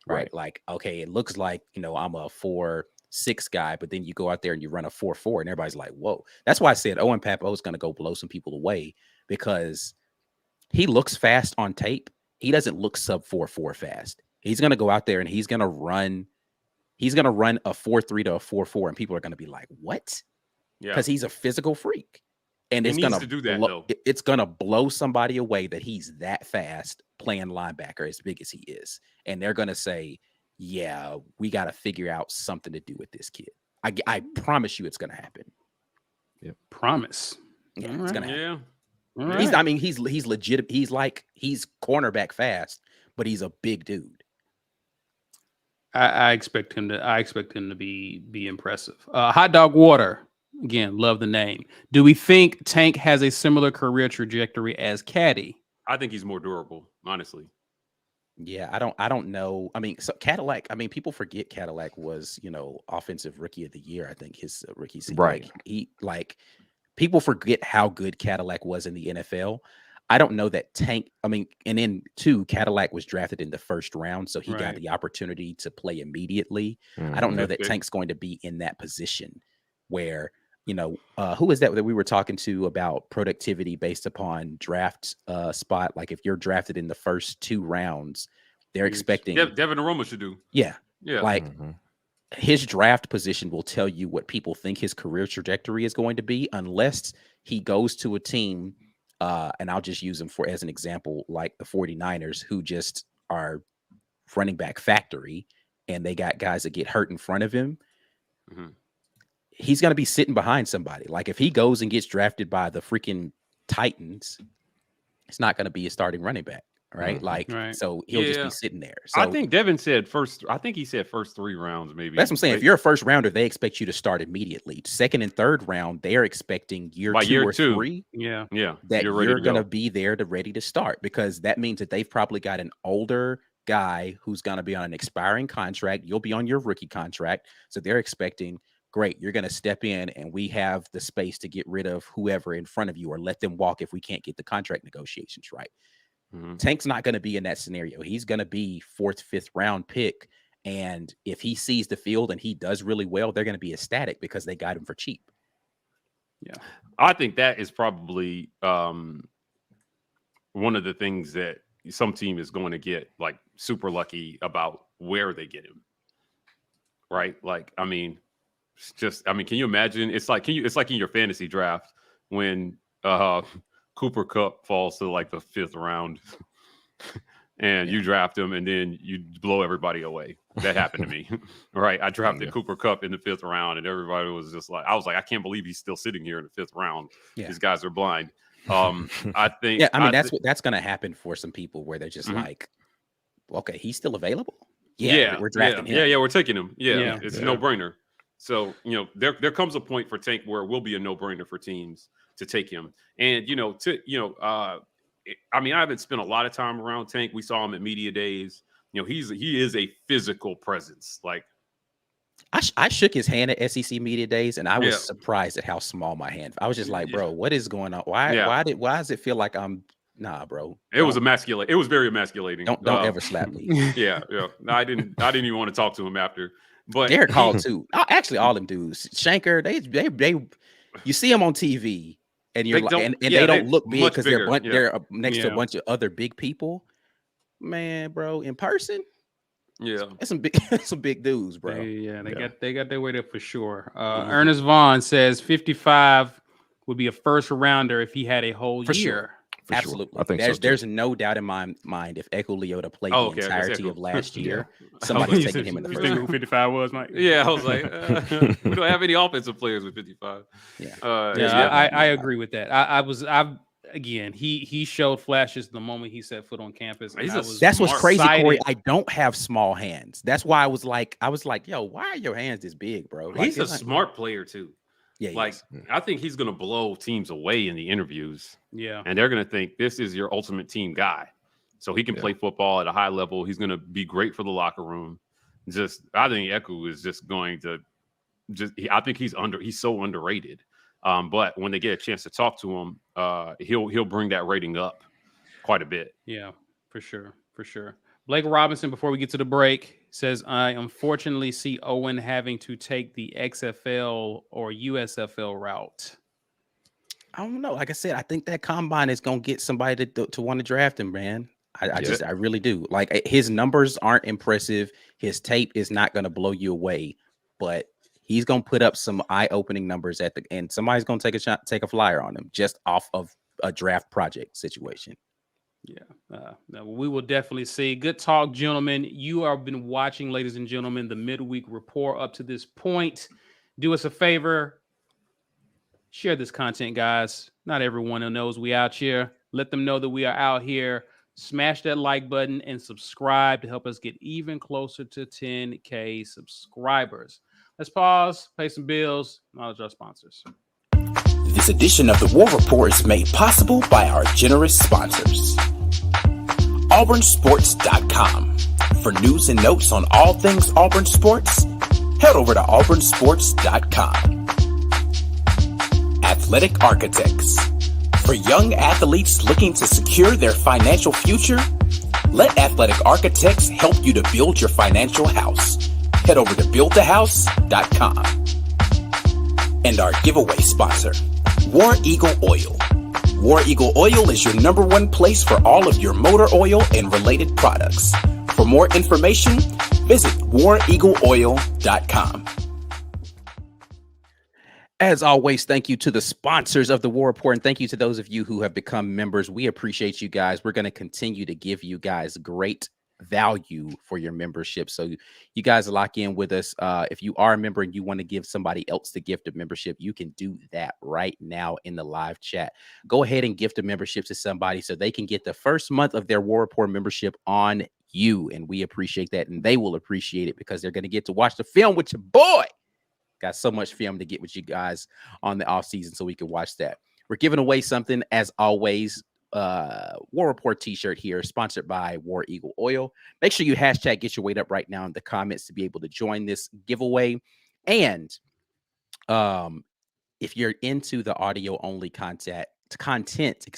Right. Like, okay, it looks like, you know, I'm a 4.6 guy, but then you go out there and you run a 4.4 and everybody's like, whoa. That's why I said Owen Pappoe is going to go blow some people away, because he looks fast on tape. He doesn't look sub 4.4 fast. He's going to go out there and he's going to run a 4.3 to a 4.4, and people are going to be like, what? Yeah. Because he's a physical freak. And it's going to do that, though. It's going to blow somebody away that he's that fast playing linebacker as big as he is. And they're going to say, yeah, we got to figure out something to do with this kid. I promise you it's going to happen. Yep. Promise. Yeah, it's going to happen. Yeah. He's legit. He's cornerback fast, but he's a big dude. I expect him to be impressive. Hot Dog Water, again, love the name. Do we think Tank has a similar career trajectory as Caddy? I think he's more durable, honestly. Yeah, I don't know. I mean, so Cadillac, I mean, people forget Cadillac was, you know, offensive rookie of the year. I think his rookie season. Right. People forget how good Cadillac was in the NFL. I don't know that Tank, I mean, and then too, Cadillac was drafted in the first round, so he got the opportunity to play immediately. I don't know that Tank's going to be in that position where, you know, who is that we were talking to about productivity based upon draft spot? Like if you're drafted in the first 2 rounds, they're expecting Devin Aroma should do. Yeah. Like Mm-hmm. his draft position will tell you what people think his career trajectory is going to be, unless he goes to a team, and I'll just use him as an example, like the 49ers, who just are running back factory, and they got guys that get hurt in front of him. Mm-hmm. He's going to be sitting behind somebody. Like if he goes and gets drafted by the freaking Titans, it's not going to be a starting running back. Right. So he'll just be sitting there. So I think Devin said he said first 3 rounds, maybe. That's what I'm saying. If you're a first rounder, they expect you to start immediately. Second and third round, they're expecting year 2 or 3. Yeah. That you're going to be there ready to start, because that means that they've probably got an older guy who's going to be on an expiring contract. You'll be on your rookie contract. So they're expecting, great, you're going to step in and we have the space to get rid of whoever in front of you, or let them walk if we can't get the contract negotiations right. Mm-hmm. Tank's not going to be in that scenario. He's going to be 4th, 5th round pick. And if he sees the field and he does really well, they're going to be ecstatic because they got him for cheap. Yeah. I think that is probably one of the things that some team is going to get like super lucky about where they get him. Right. Like, I mean, can you imagine? It's like in your fantasy draft when Cooper Kupp falls to like the 5th round and you draft him and then you blow everybody away. That happened to me. Right. I drafted Cooper Kupp in the 5th round and everybody was just like, I was like, I can't believe he's still sitting here in the 5th round. Yeah. These guys are blind. I think, that's going to happen for some people where they're just like, okay, he's still available. Yeah. We're drafting him. Yeah. We're taking him. Yeah. It's a no brainer. So, there comes a point for Tank where it will be a no-brainer for teams to take him. And, I haven't spent a lot of time around Tank. We saw him at media days. He is a physical presence. Like, I shook his hand at SEC media days, and I was surprised at how small my hand. I was just like, bro, what is going on? Why does it feel like I'm bro? It was emasculating. It was very emasculating. Don't ever slap me. Yeah. No, I didn't even want to talk to him after. But Derick called too. Actually, all them dudes, Shanker, they you see them on TV, and you're they don't look big because they're next to a bunch of other big people. Man, bro, in person. Yeah, it's some big dudes, bro. They got their way there for sure. Ernest Vaughn says 55 would be a first rounder if he had a whole year. Sure. Absolutely. I think there's no doubt in my mind if Leota played the entirety of last year, somebody's taking him in the first round. Who 55 was, Mike? Yeah, I was like, we don't have any offensive players with 55. I agree with that. Again, he showed flashes the moment he set foot on campus. That's what's crazy, Corey. I don't have small hands. That's why I was like, yo, why are your hands this big, bro? Like, he's a smart player too. Yeah, I think he's going to blow teams away in the interviews. Yeah. And they're going to think this is your ultimate team guy. So he can play football at a high level. He's going to be great for the locker room. I think Eku is just going to I think he's so underrated. But when they get a chance to talk to him, he'll bring that rating up quite a bit. Yeah, for sure. Blake Robinson, before we get to the break, says, I unfortunately see Owen having to take the XFL or USFL route. I don't know. Like I said, I think that combine is going to get somebody to want to draft him, man. I really do. Like, his numbers aren't impressive. His tape is not going to blow you away, but he's going to put up some eye-opening numbers at the end. Somebody's going to take a flyer on him just off of a draft project situation. Yeah, we will definitely see. Good talk, gentlemen. You have been watching, ladies and gentlemen, the midweek report up to this point. Do us a favor. Share this content, guys. Not everyone knows we out here. Let them know that we are out here. Smash that like button and subscribe to help us get even closer to 10K subscribers. Let's pause, pay some bills, acknowledge our sponsors. This edition of the War Report is made possible by our generous sponsors. AuburnSports.com. For news and notes on all things Auburn Sports, head over to AuburnSports.com. Athletic Architects. For young athletes looking to secure their financial future, let Athletic Architects help you to build your financial house. Head over to BuildTheHouse.com. And our giveaway sponsor, War Eagle Oil. War Eagle Oil is your #1 place for all of your motor oil and related products. For more information, visit WarEagleOil.com. As always, thank you to the sponsors of the War Report, and thank you to those of you who have become members. We appreciate you guys. We're going to continue to give you guys great value for your membership. So you guys lock in with us. If you are a member and you want to give somebody else the gift of membership, you can do that right now in the live chat. Go ahead and gift a membership to somebody so they can get the first month of their War Report membership on you. And we appreciate that. And they will appreciate it because they're going to get to watch the film with your boy. Got so much film to get with you guys on the off season so we can watch that. We're giving away something as always. War Report t-shirt here, sponsored by War Eagle Oil. Make sure you hashtag get your weight up right now in the comments to be able to join this giveaway. And if you're into the audio only content,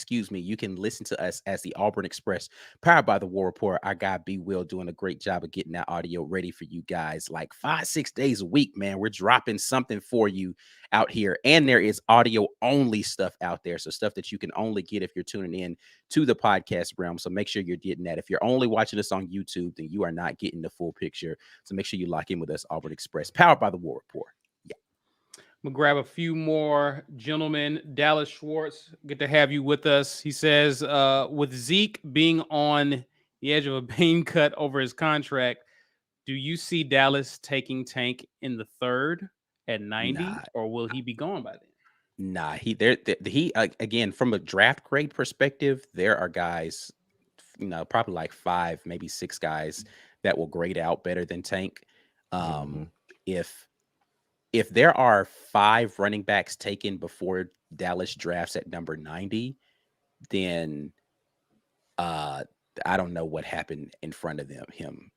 you can listen to us as the Auburn Express, powered by the War Report. Our guy B Will doing a great job of getting that audio ready for you guys, like 5-6 days a week, man. We're dropping something for you out here, and there is audio only stuff out there, so stuff that you can only get if you're tuning in to the podcast realm. So make sure you're getting that. If you're only watching us on YouTube, then you are not getting the full picture. So make sure you lock in with us, Auburn Express, powered by the War Report. We'll grab a few more gentlemen. Dallas Schwartz, good to have you with us. He says, with Zeke being on the edge of a pay cut over his contract, do you see Dallas taking Tank in the third at 90, or will he be gone by then? Nah, he again, from a draft grade perspective, there are guys, probably like 5, maybe 6 guys that will grade out better than Tank. If if there are 5 running backs taken before Dallas drafts at number 90, then I don't know what happened in front of him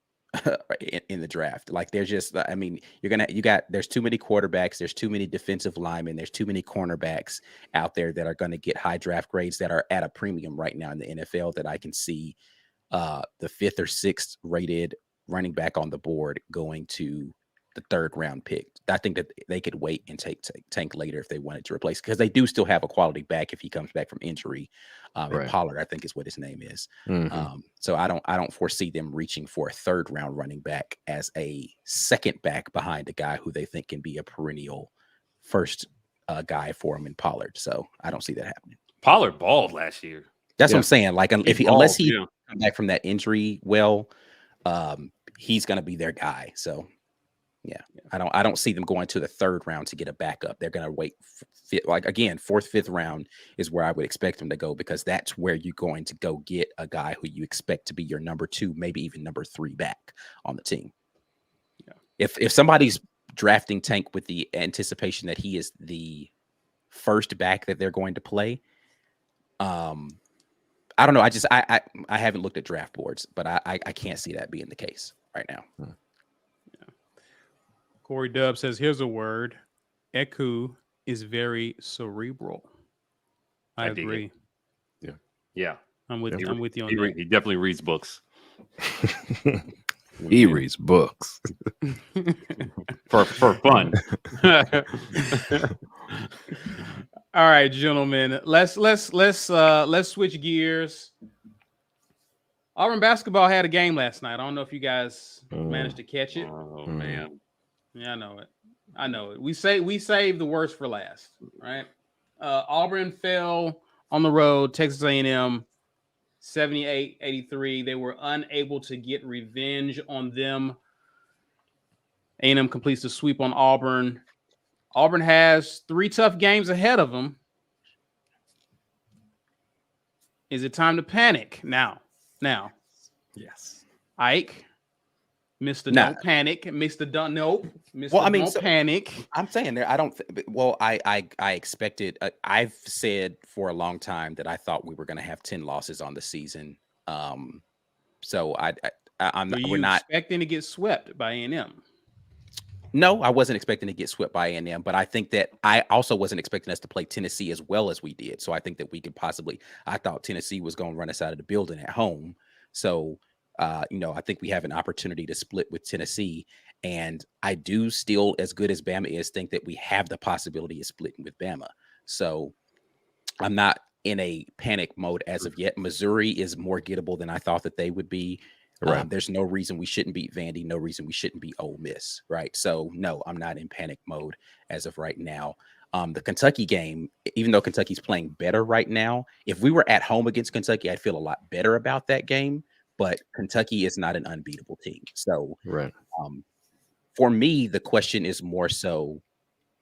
in the draft. Like there's just, I mean, there's too many quarterbacks, there's too many defensive linemen, there's too many cornerbacks out there that are going to get high draft grades that are at a premium right now in the NFL that I can see the 5th or 6th rated running back on the board going to the 3rd round pick. I think that they could wait and take Tank later if they wanted to replace, because they do still have a quality back if he comes back from injury. And Pollard, I think, is what his name is. So I don't foresee them reaching for a 3rd round running back as a second back behind a guy who they think can be a perennial first guy for him in Pollard. So I don't see that happening. Pollard balled last year. That's what I'm saying. Like unless he comes back from that injury, he's going to be their guy. So. Yeah, I don't see them going to the 3rd round to get a backup. They're going to wait. 4th, 5th round is where I would expect them to go, because that's where you're going to go get a guy who you expect to be your number 2, maybe even number 3 back on the team. Yeah. If somebody's drafting Tank with the anticipation that he is the first back that they're going to play, I don't know. I haven't looked at draft boards, but I can't see that being the case right now. Corey Dub says, here's a word. Eku is very cerebral. I agree. Yeah. I'm with you on that. He definitely reads books. He reads books. for fun. All right, gentlemen. Let's switch gears. Auburn basketball had a game last night. I don't know if you guys managed to catch it. Oh man. Yeah, I know it. We saved the worst for last, right? Auburn fell on the road, Texas A&M, 78-83. They were unable to get revenge on them. A&M completes the sweep on Auburn. Auburn has 3 tough games ahead of them. Is it time to panic now? Yes. Ike. Mr. Don't panic. Mr. Don't nope. Mr. Don't panic. I'm saying there. I don't. I expected. I've said for a long time that I thought we were going to have 10 losses on the season. So we're not expecting to get swept by A&M. No, I wasn't expecting to get swept by A&M, but I think that I also wasn't expecting us to play Tennessee as well as we did. So I think that we could possibly. I thought Tennessee was going to run us out of the building at home. So. I think we have an opportunity to split with Tennessee, and I do still, as good as Bama is, think that we have the possibility of splitting with Bama. So I'm not in a panic mode as of yet. Missouri is more gettable than I thought that they would be. Right. There's no reason we shouldn't beat Vandy. No reason we shouldn't beat Ole Miss. Right. So no, I'm not in panic mode as of right now. The Kentucky game, even though Kentucky's playing better right now, if we were at home against Kentucky, I'd feel a lot better about that game. But Kentucky is not an unbeatable team. So for me, the question is more so,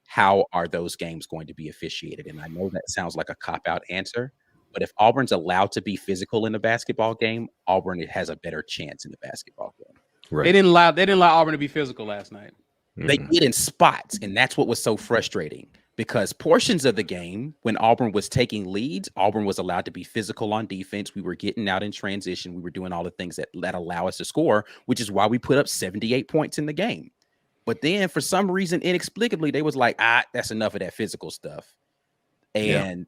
how are those games going to be officiated? And I know that sounds like a cop-out answer, but if Auburn's allowed to be physical in a basketball game, Auburn has a better chance in the basketball game. Right. They didn't allow Auburn to be physical last night. They did in spots, and that's what was so frustrating. Because portions of the game, when Auburn was taking leads, Auburn was allowed to be physical on defense. We were getting out in transition. We were doing all the things that allow us to score, which is why we put up 78 points in the game. But then for some reason, inexplicably, they was like, that's enough of that physical stuff. And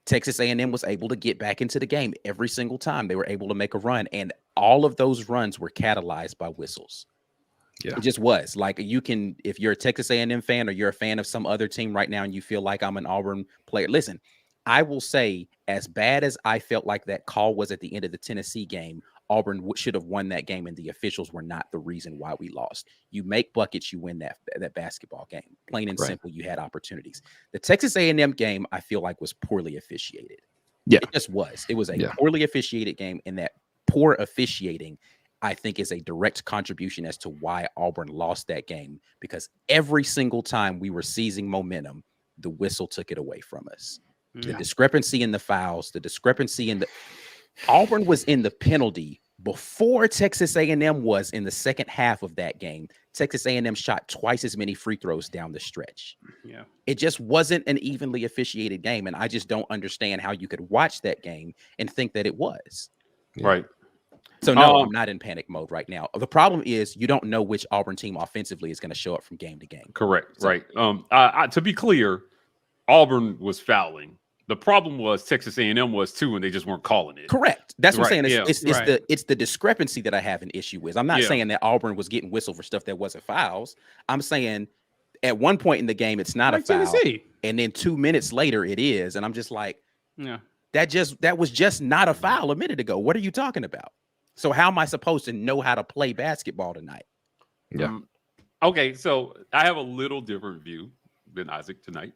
Texas A&M was able to get back into the game every single time. They were able to make a run. And all of those runs were catalyzed by whistles. Yeah. It just was like, you can, if you're a Texas A&M fan or you're a fan of some other team right now and you feel like I'm an Auburn player, listen, I will say, as bad as I felt like that call was at the end of the Tennessee game, Auburn should have won that game, and the officials were not the reason why we lost. You make buckets, you win that basketball game. Plain and simple, you had opportunities. The Texas A&M game, I feel like, was poorly officiated. Yeah, it just was. It was a poorly officiated game, and that poor officiating, I think, is a direct contribution as to why Auburn lost that game, because every single time we were seizing momentum, the whistle took it away from us. The discrepancy in the fouls, the discrepancy in the Auburn was in the penalty before Texas A&M was in the second half of that game, Texas A&M shot twice as many free throws down the stretch. Yeah. It just wasn't an evenly officiated game, and I just don't understand how you could watch that game and think that it was. Right. So no, I'm not in panic mode right now. The problem is you don't know which Auburn team offensively is going to show up from game to game. Correct. So, right. To be clear, Auburn was fouling. The problem was Texas A&M was too, and they just weren't calling it. Correct. That's what I'm saying. Yeah. It's the discrepancy that I have an issue with. I'm not saying that Auburn was getting whistled for stuff that wasn't fouls. I'm saying at one point in the game it's not a foul, and then 2 minutes later it is, and I'm just like, that was just not a foul a minute ago. What are you talking about? So how am I supposed to know how to play basketball tonight? Yeah. Okay, so I have a little different view than Isaac tonight.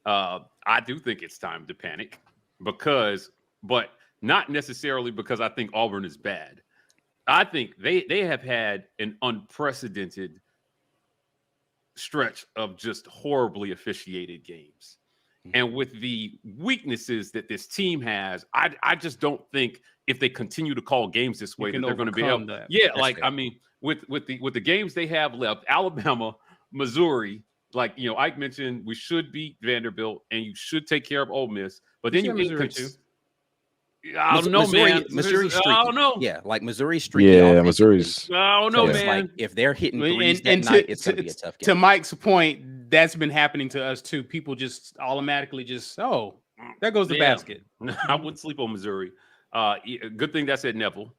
I do think it's time to panic but not necessarily because I think Auburn is bad. I think they have had an unprecedented stretch of just horribly officiated games. And with the weaknesses that this team has, I just don't think if they continue to call games this way that they're going to be able. Yeah, that's like fair. I mean, with the games they have left, Alabama, Missouri, like Ike mentioned, we should beat Vanderbilt and you should take care of Ole Miss. But then I don't know, man. Missouri streaky. I don't know. Yeah, like Missouri streaky. Yeah, Missouri's. I don't know, man. Like if they're hitting threes that night, it's going to be a tough game. To Mike's point, that's been happening to us too. People just automatically there goes the basket. I wouldn't sleep on Missouri. Good thing that's at Neville.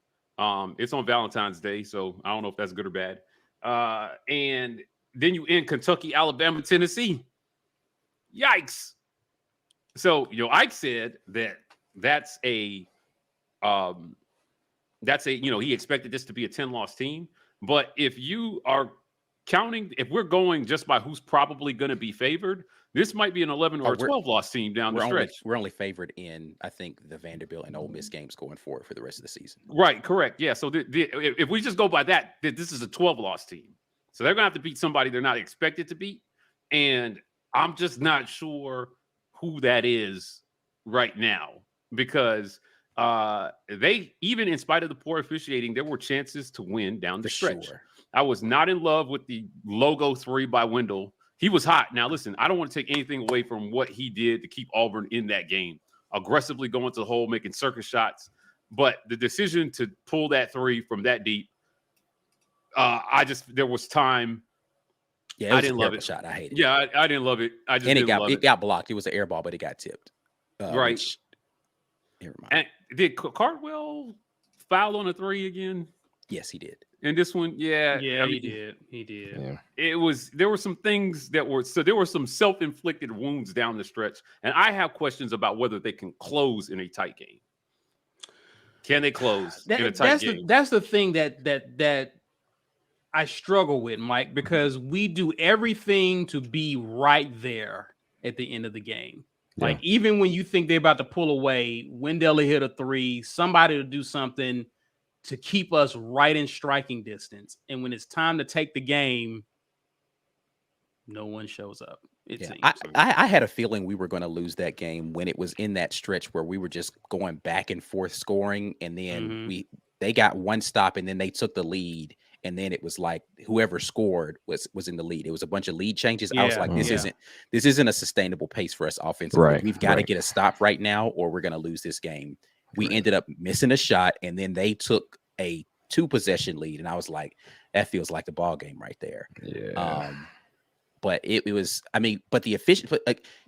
It's on Valentine's Day, so I don't know if that's good or bad. And then you in Kentucky, Alabama, Tennessee. Yikes. So, Ike said that's a he expected this to be a 10-loss team. But if you are counting, if we're going just by who's probably going to be favored, this might be an 11 or a 12-loss team down the stretch. We're only favored in, I think, the Vanderbilt and Ole Miss games going forward for the rest of the season. Right, correct. Yeah, so if we just go by that, this is a 12-loss team. So they're going to have to beat somebody they're not expected to beat. And I'm just not sure who that is right now because they, even in spite of the poor officiating, there were chances to win down the stretch. Sure. I was not in love with the logo 3 by Wendell. He was hot. Now, listen, I don't want to take anything away from what he did to keep Auburn in that game, aggressively going to the hole, making circus shots. But the decision to pull that 3 from that deep, there was time. Yeah, I didn't love it. Shot. I hate it. Yeah, I didn't love it. It got blocked. It was an air ball, but it got tipped. Right. Never mind. And did Cardwell foul on a 3 again? Yes, he did. And this one, he did. He did. Yeah. There were some things there were some self-inflicted wounds down the stretch. And I have questions about whether they can close in a tight game. Can they close in a tight game? That's the thing that I struggle with, Mike, because we do everything to be right there at the end of the game. Yeah. Like, even when you think they're about to pull away, Wendell will hit a 3, somebody will do something to keep us right in striking distance. And when it's time to take the game, no one shows up. It seems. I had a feeling we were going to lose that game when it was in that stretch where we were just going back and forth scoring. And then they got one stop and then they took the lead. And then it was like whoever scored was in the lead. It was a bunch of lead changes. I was like, this isn't a sustainable pace for us offensively. Right, We've got to get a stop right now or we're going to lose this game. We ended up missing a shot, and then they took a 2-possession lead, and I was like, that feels like the ball game right there. Yeah. But it was, but the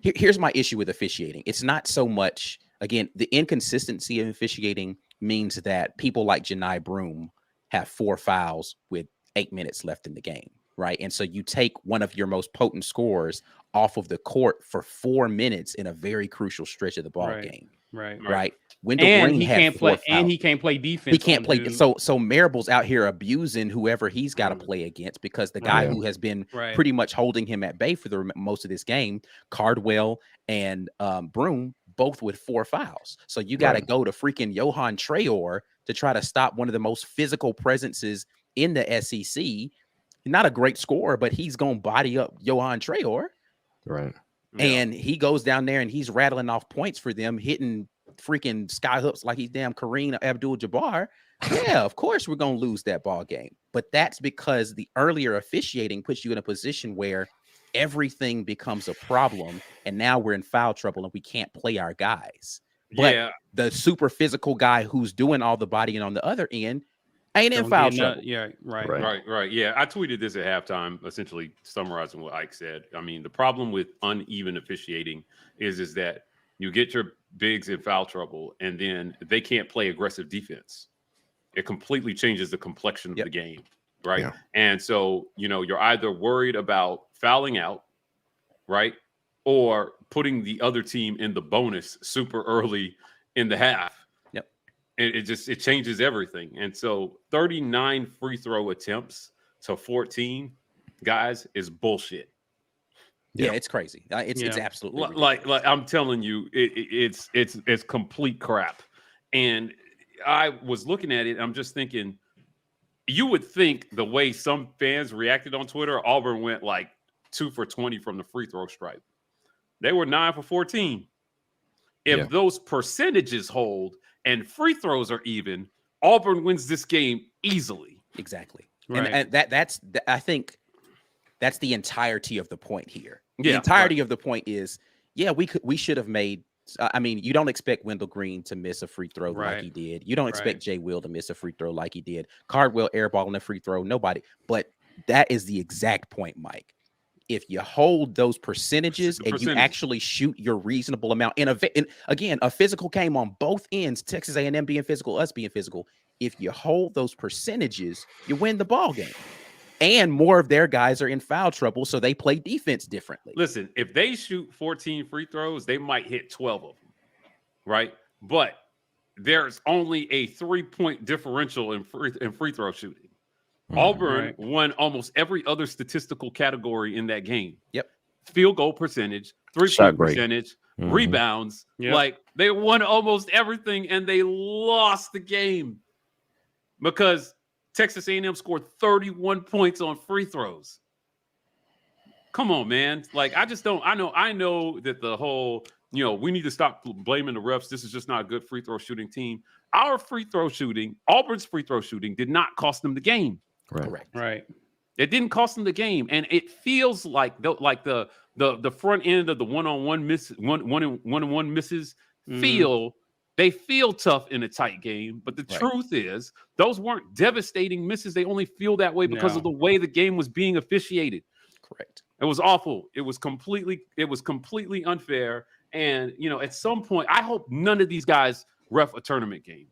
here's my issue with officiating. It's not so much, again, the inconsistency of officiating means that people like Janai Broome have 4 fouls with 8 minutes left in the game, right? And so you take one of your most potent scorers off of the court for 4 minutes in a very crucial stretch of the ball game. Right. Wendell Green he can't play, and he can't play defense. He can't play. So Marable's out here abusing whoever he's got to play against because the guy who has been pretty much holding him at bay for the most of this game, Cardwell and Broome, both with 4 fouls. So you got to go to freaking Johan Traore to try to stop one of the most physical presences in the SEC. Not a great scorer, but he's gonna body up Johan Traore. Right. And he goes down there and he's rattling off points for them, hitting freaking sky hoops like he's damn Kareem Abdul-Jabbar, yeah, of course we're going to lose that ball game. But that's because the earlier officiating puts you in a position where everything becomes a problem, and now we're in foul trouble and we can't play our guys. But the super physical guy who's doing all the bodying on the other end ain't in foul trouble. Yeah, right. Yeah, I tweeted this at halftime, essentially summarizing what Ike said. I mean, the problem with uneven officiating is that you get your bigs in foul trouble, and then they can't play aggressive defense. It completely changes the complexion of the game, right? Yeah. And so, you're either worried about fouling out, right, or putting the other team in the bonus super early in the half. Yep. And it changes everything. And so 39 free throw attempts to 14 guys is bullshit. Yeah, it's crazy. It's absolutely like I'm telling you, it's complete crap. And I was looking at it, I'm just thinking, you would think the way some fans reacted on Twitter, Auburn went like 2 for 20 from the free throw stripe. They were 9 for 14. If those percentages hold and free throws are even, Auburn wins this game easily. Exactly. Right. And that's I think that's the entirety of the point here. The entirety of the point is, we should have made. I mean, you don't expect Wendell Green to miss a free throw like he did. You don't expect Jay Will to miss a free throw like he did. Cardwell airballing a free throw, nobody. But that is the exact point, Mike. If you hold those percentages and you actually shoot your reasonable amount, and again, a physical game on both ends, Texas A&M being physical, us being physical. If you hold those percentages, you win the ball game. And more of their guys are in foul trouble, so they play defense differently. Listen, if they shoot 14 free throws, they might hit 12 of them, right? But there's only a 3-point differential in free throw shooting. Auburn won almost every other statistical category in that game. Yep. Field goal percentage, 3-point percentage, rebounds. Yep. Like, they won almost everything, and they lost the game because Texas A&M scored 31 points on free throws. Come on, man. Like, I just don't. I know that the whole, we need to stop blaming the refs. This is just not a good free throw shooting team. Our free throw shooting, Auburn's free throw shooting, did not cost them the game. Right. It didn't cost them the game, and it feels like the front end of the one-on-one misses They feel tough in a tight game, but the truth is those weren't devastating misses. They only feel that way because of the way the game was being officiated. Correct. It was awful. It was completely unfair. And, at some point, I hope none of these guys ref a tournament game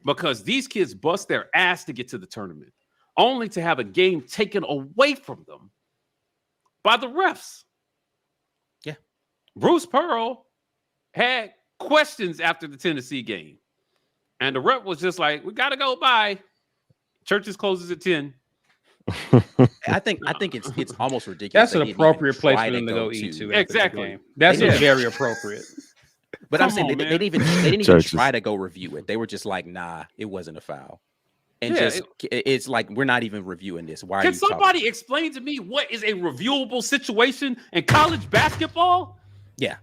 because these kids bust their ass to get to the tournament only to have a game taken away from them by the refs. Yeah. Bruce Pearl had questions after the Tennessee game, and the rep was just like, "We gotta go. Bye. Churches closes at 10." I think it's almost ridiculous. That's an appropriate place for them to go eat too. Exactly. That's very appropriate. But I'm saying they didn't even try to go review it. They were just like, "Nah, it wasn't a foul." And it's like, we're not even reviewing this. Why? Can somebody explain to me what is a reviewable situation in college basketball? Yeah.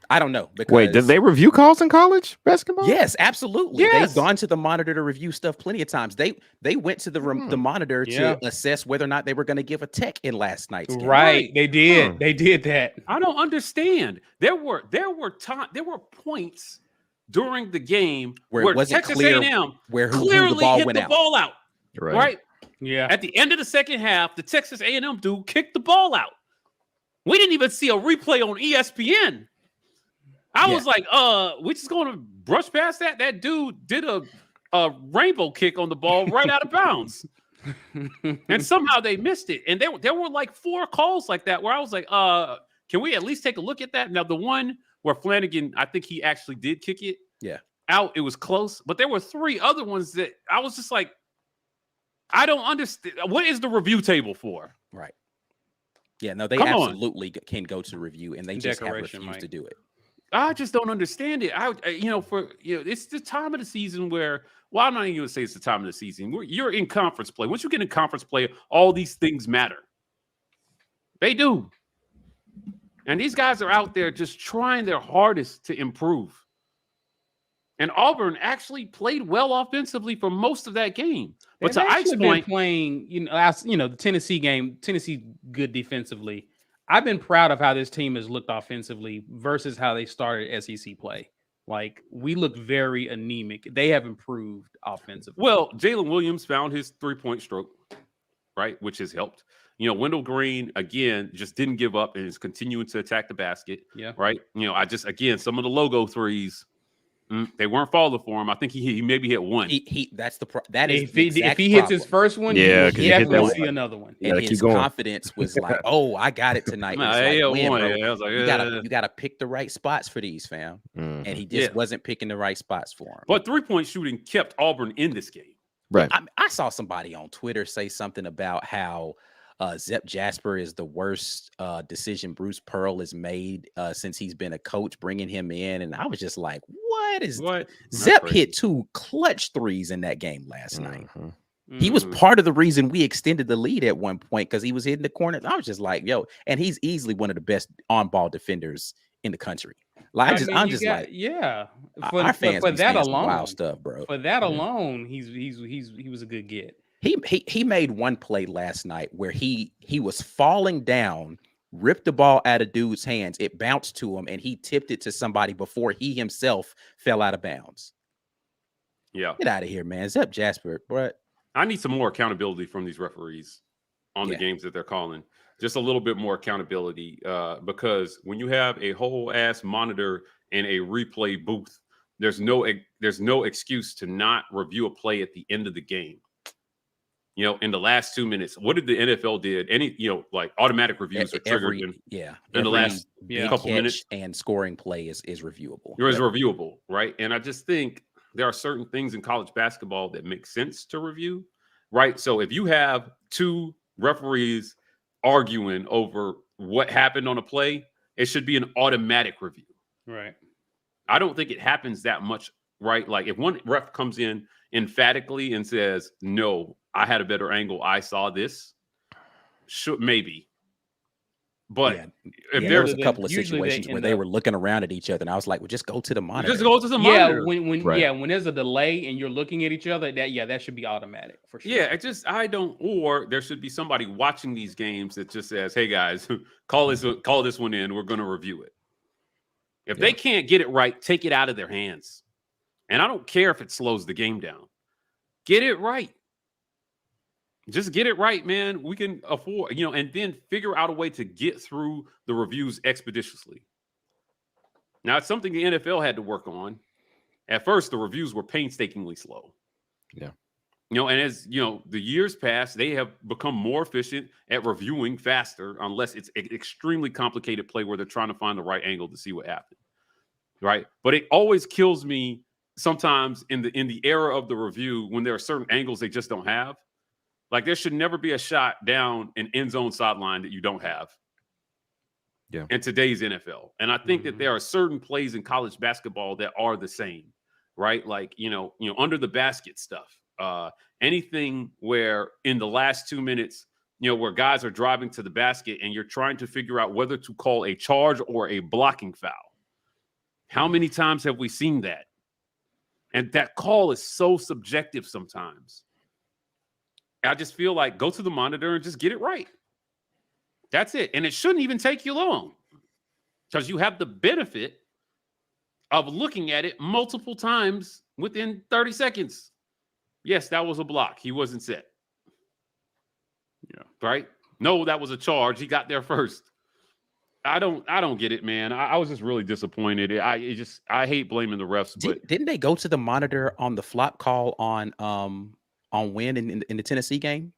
I don't know. Wait, did they review calls in college basketball? Yes, absolutely. Yes. They've gone to the monitor to review stuff plenty of times. They went to the monitor to assess whether or not they were going to give a tech in last night's game. Right. They did. They did that. I don't understand. There were points during the game where it wasn't Texas clear A&M who clearly the ball hit went the out. ball out. Right? Yeah. At the end of the second half, the Texas A&M dude kicked the ball out. We didn't even see a replay on ESPN. I was like, we're just going to brush past that. That dude did a rainbow kick on the ball right out of bounds. And somehow they missed it. And there were like 4 calls like that where I was like, can we at least take a look at that? Now, the one where Flanagan, I think he actually did kick it out. It was close. But there were 3 other ones that I was just like, I don't understand. What is the review table for? Right. Yeah, no, they absolutely can go to review, and they just have refused to do it. I just don't understand it. It's the time of the season where, well, I'm not even going to say it's the time of the season. You're in conference play. Once you get in conference play, all these things matter. They do. And these guys are out there just trying their hardest to improve. And Auburn actually played well offensively for most of that game. But They've to Ike's actually been point, playing, the Tennessee game, Tennessee good defensively. I've been proud of how this team has looked offensively versus how they started SEC play. Like, we look very anemic. They have improved offensively. well, Jalen Williams found his 3-point stroke, right, which has helped. Wendell Green, again, just didn't give up and is continuing to attack the basket. Yeah. Right. Some of the logo threes, they weren't falling for him. I think he maybe hit one. That is if he hits his first one, Yeah, you 'cause he hit definitely that see another one. And keep his going. confidence was like, "Oh, I got it tonight." Nah, It's he like, hit "Man, one. bro, I was like, you gotta pick the right spots for these, fam." And he just wasn't picking the right spots for him. But 3-point shooting kept Auburn in this game. Right. I saw somebody on Twitter say something about how Zep Jasper is the worst decision Bruce Pearl has made since he's been a coach, bringing him in. And I was just like, what? Zep hit 2 clutch threes in that game last night. He was part of the reason we extended the lead at one point because he was hitting the corner. I was just like, yo, and he's easily one of the best on-ball defenders in the country. Like, our fans for be that saying some alone, wild stuff, bro. For that alone, he was a good get. He made one play last night where he was falling down, ripped the ball out of dude's hands. It bounced to him, and he tipped it to somebody before he himself fell out of bounds. Yeah, get out of here, man. Zep Jasper, bro. I need some more accountability from these referees on the games that they're calling. Just a little bit more accountability, because when you have a whole ass monitor and a replay booth, there's no excuse to not review a play at the end of the game. In the last 2 minutes, what did the NFL did? Like automatic reviews are triggered in the last couple minutes, and scoring play is reviewable. It is reviewable, right? And I just think there are certain things in college basketball that make sense to review, right? So if you have 2 referees arguing over what happened on a play, it should be an automatic review. Right. I don't think it happens that much, right? Like if one ref comes in emphatically and says, no, I had a better angle, I saw this, maybe. But if there was a couple of situations where they were looking around at each other, and I was like, well, just go to the monitor. Just go to the monitor. When there's a delay and you're looking at each other, that should be automatic for sure. Yeah, or there should be somebody watching these games that just says, hey guys, call this one in, we're going to review it. If they can't get it right, take it out of their hands. And I don't care if it slows the game down. Get it right. Just get it right, man. We can afford, and then figure out a way to get through the reviews expeditiously. Now, it's something the NFL had to work on. At first, the reviews were painstakingly slow. Yeah. And as, the years pass, they have become more efficient at reviewing faster, unless it's an extremely complicated play where they're trying to find the right angle to see what happened. Right. But it always kills me sometimes in the era of the review when there are certain angles they just don't have. Like there should never be a shot down an end zone sideline that you don't have. Yeah. In today's NFL. And I think that there are certain plays in college basketball that are the same, right? Like, under the basket stuff. Anything where in the last 2 minutes, where guys are driving to the basket and you're trying to figure out whether to call a charge or a blocking foul. How many times have we seen that? And that call is so subjective sometimes. I just feel like go to the monitor and just get it right. That's it. And it shouldn't even take you long because you have the benefit of looking at it multiple times within 30 seconds. Yes, that was a block. He wasn't set. Yeah. Right? No, that was a charge. He got there first. I don't get it, man. I was just really disappointed. I hate blaming the refs. But didn't they go to the monitor on the flop call on Win in the Tennessee game?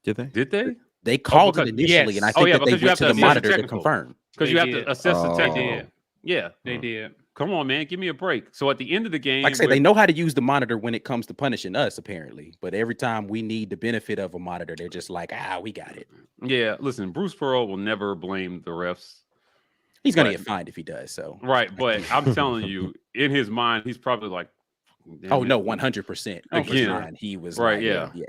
Did they? They called it initially, and I think that they went to the monitor to confirm. Because you have to assess the technical. Yeah, they did. Come on, man. Give me a break. So at the end of the game, like I said, they know how to use the monitor when it comes to punishing us, apparently. But every time we need the benefit of a monitor, they're just like, we got it. Yeah, listen, Bruce Pearl will never blame the refs. He's going to get fined if he does so. Right, but I'm telling you, in his mind, he's probably like, no, 100%. Again, he was right, like, yeah.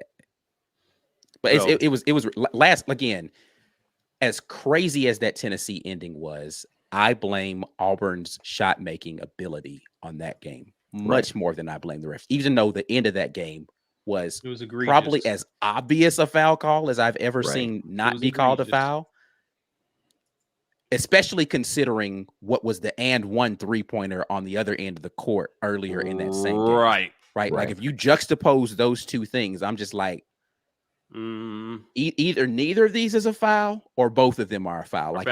But it was last again. As crazy as that Tennessee ending was, I blame Auburn's shot making ability on that game much more than I blame the refs, even though the end of that game was egregious. Probably as obvious a foul call as I've ever seen not be called a foul. Especially considering what was the and one 3-pointer on the other end of the court earlier in that same game. Right. Like if you juxtapose those two things, I'm just like, either neither of these is a foul or both of them are a foul. Like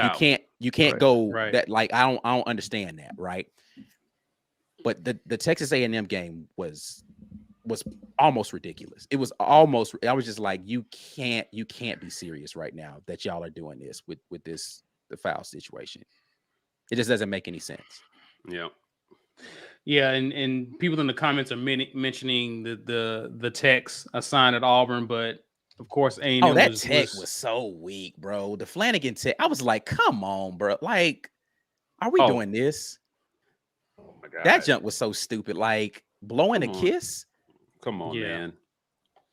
you can't go that. Like I don't understand that. Right. But the Texas A&M game was almost ridiculous. It was almost. I was just like, you can't be serious right now that y'all are doing this with the foul situation. It just doesn't make any sense. Yeah, and people in the comments are mentioning the Tex assigned at Auburn, but of course A&M was so weak, bro. The Flanagan Tech, I was like, come on, bro. Like, are we doing this? Oh my God. That jump was so stupid. Like blowing a kiss. Come on, man.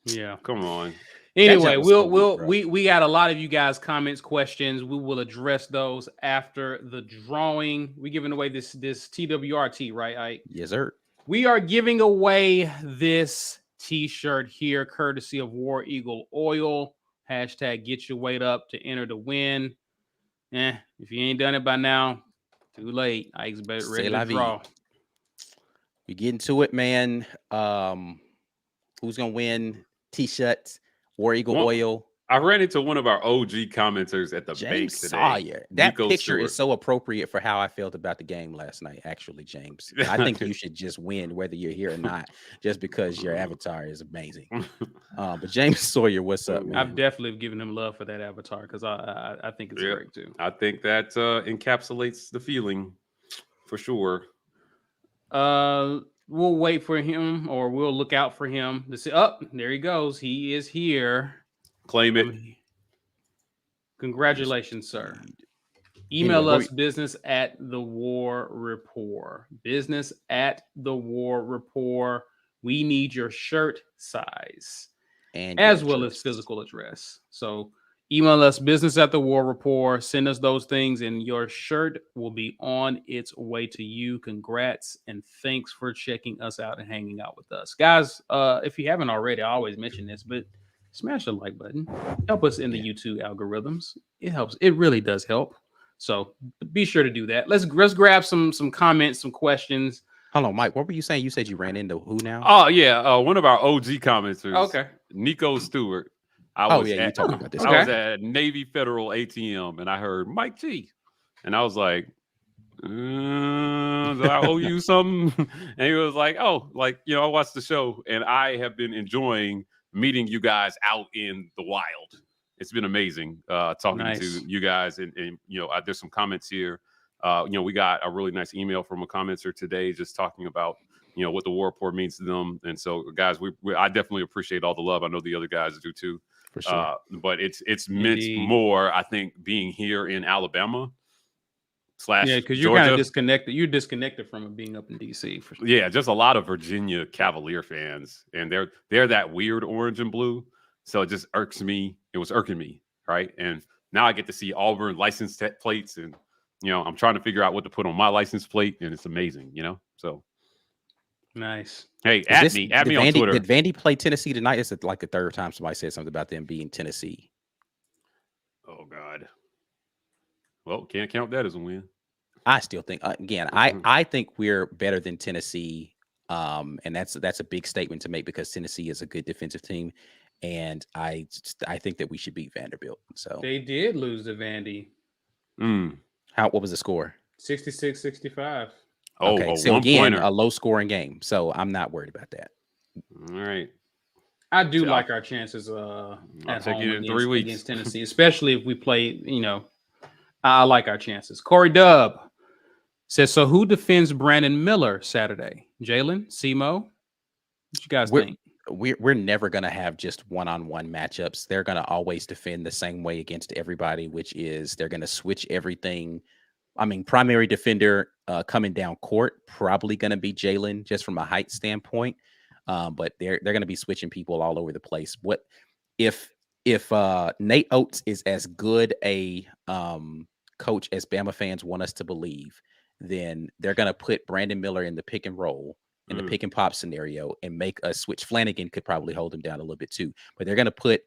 Yeah. Come on. Anyway, we got a lot of you guys comments, questions. We will address those after the drawing. We're giving away this TWRT, right, Ike? Yes, sir. We are giving away this t-shirt here, courtesy of War Eagle Oil. Hashtag get your weight up to enter the win. If you ain't done it by now, too late. Ike's ready to draw. We get into it, man. Who's gonna win? T-shirts, War Eagle Oil. I ran into one of our OG commenters at the bank today. Sawyer. That picture is so appropriate for how I felt about the game last night. Actually, James, I think you should just win whether you're here or not, just because your avatar is amazing. But James Sawyer, what's up, man? I've definitely given him love for that avatar because I think it's great too. I think that encapsulates the feeling for sure. We'll wait for him, or we'll look out for him to see. Oh, there he goes. He is here. Claim it. Congratulations, sir. Email us business at the War Rapport. Business at the War Rapport. We need your shirt size and as well as physical address. So email us business at the War Rapport. Send us those things, and your shirt will be on its way to you. Congrats and thanks for checking us out and hanging out with us, guys. If you haven't already, I always mention this, but smash the like button. Help us in the YouTube algorithms. It helps. It really does help. So be sure to do that. Let's grab some comments, some questions. Hold on, Mike. What were you saying? You said you ran into who now? Oh yeah, one of our OG commenters. Okay, Nico Stewart. You told me about this. I was at Navy Federal ATM and I heard Mike G, and I was like, "Do I owe you something?" And he was like, "Oh, like I watched the show and I have been enjoying meeting you guys out in the wild. It's been amazing talking to you guys, and there's some comments here. We got a really nice email from a commenter today just talking about what the War Report means to them, and so guys, I definitely appreciate all the love. I know the other guys do too. For sure. But it's meant more, I think, being here in Alabama / because you're kind of disconnected. You're disconnected from it being up in DC. For sure. Yeah, just a lot of Virginia Cavalier fans, and they're that weird orange and blue. So it just irks me. It was irking me, right? And now I get to see Auburn license plates, and I'm trying to figure out what to put on my license plate, and it's amazing, So nice. Hey, at me on Twitter. Did Vandy play Tennessee tonight? It's like the third time somebody said something about them being Tennessee. Oh God. Well, can't count that as a win. I still think I think we're better than Tennessee, and that's a big statement to make because Tennessee is a good defensive team, and I think that we should beat Vanderbilt. So they did lose to Vandy. What was the score? 66-65. Oh, okay. So again, a low scoring game. So I'm not worried about that. All right. I do like our chances at home in 3 weeks against Tennessee, especially if we play, I like our chances. Corey Dub says, so who defends Brandon Miller Saturday? Jalen? Simo? What you guys think? We're never going to have just one-on-one matchups. They're going to always defend the same way against everybody, which is they're going to switch everything. I mean, primary defender coming down court, probably going to be Jalen just from a height standpoint. But they're going to be switching people all over the place. What if Nate Oates is as good a coach as Bama fans want us to believe, then they're going to put Brandon Miller in the pick and roll, in the pick and pop scenario, and make us switch. Flanagan could probably hold him down a little bit too, but they're going to put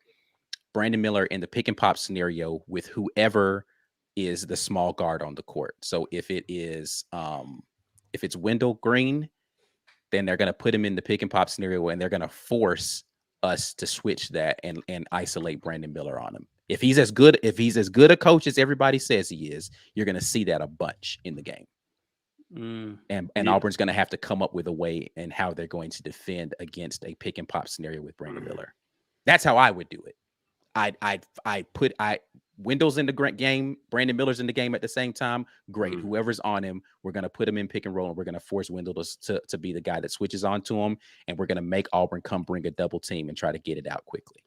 Brandon Miller in the pick and pop scenario with whoever is the small guard on the court. So if it's Wendell Green, then they're going to put him in the pick and pop scenario, and they're going to force us to switch that and isolate Brandon Miller on him. If he's as good a coach as everybody says he is, you're going to see that a bunch in the game. And Auburn's going to have to come up with a way and how they're going to defend against a pick and pop scenario with Brandon Miller. That's how I would do it. I put Wendell's in the game, Brandon Miller's in the game at the same time. Great. Whoever's on him, we're going to put him in pick and roll, and we're going to force Wendell to be the guy that switches onto him, and we're going to make Auburn come bring a double team and try to get it out quickly.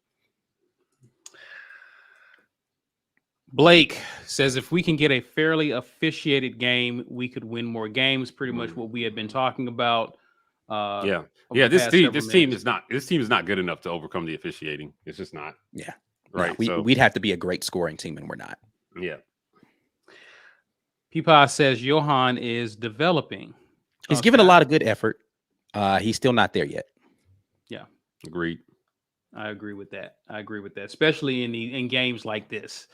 Blake says if we can get a fairly officiated game, we could win more games. Pretty much what we have been talking about. This team is not good enough to overcome the officiating. It's just not. Yeah. Right. No, we'd have to be a great scoring team, and we're not. Yeah. Peepaw says Johan is developing. He's given a lot of good effort. He's still not there yet. Yeah. Agreed. I agree with that. Especially in games like this.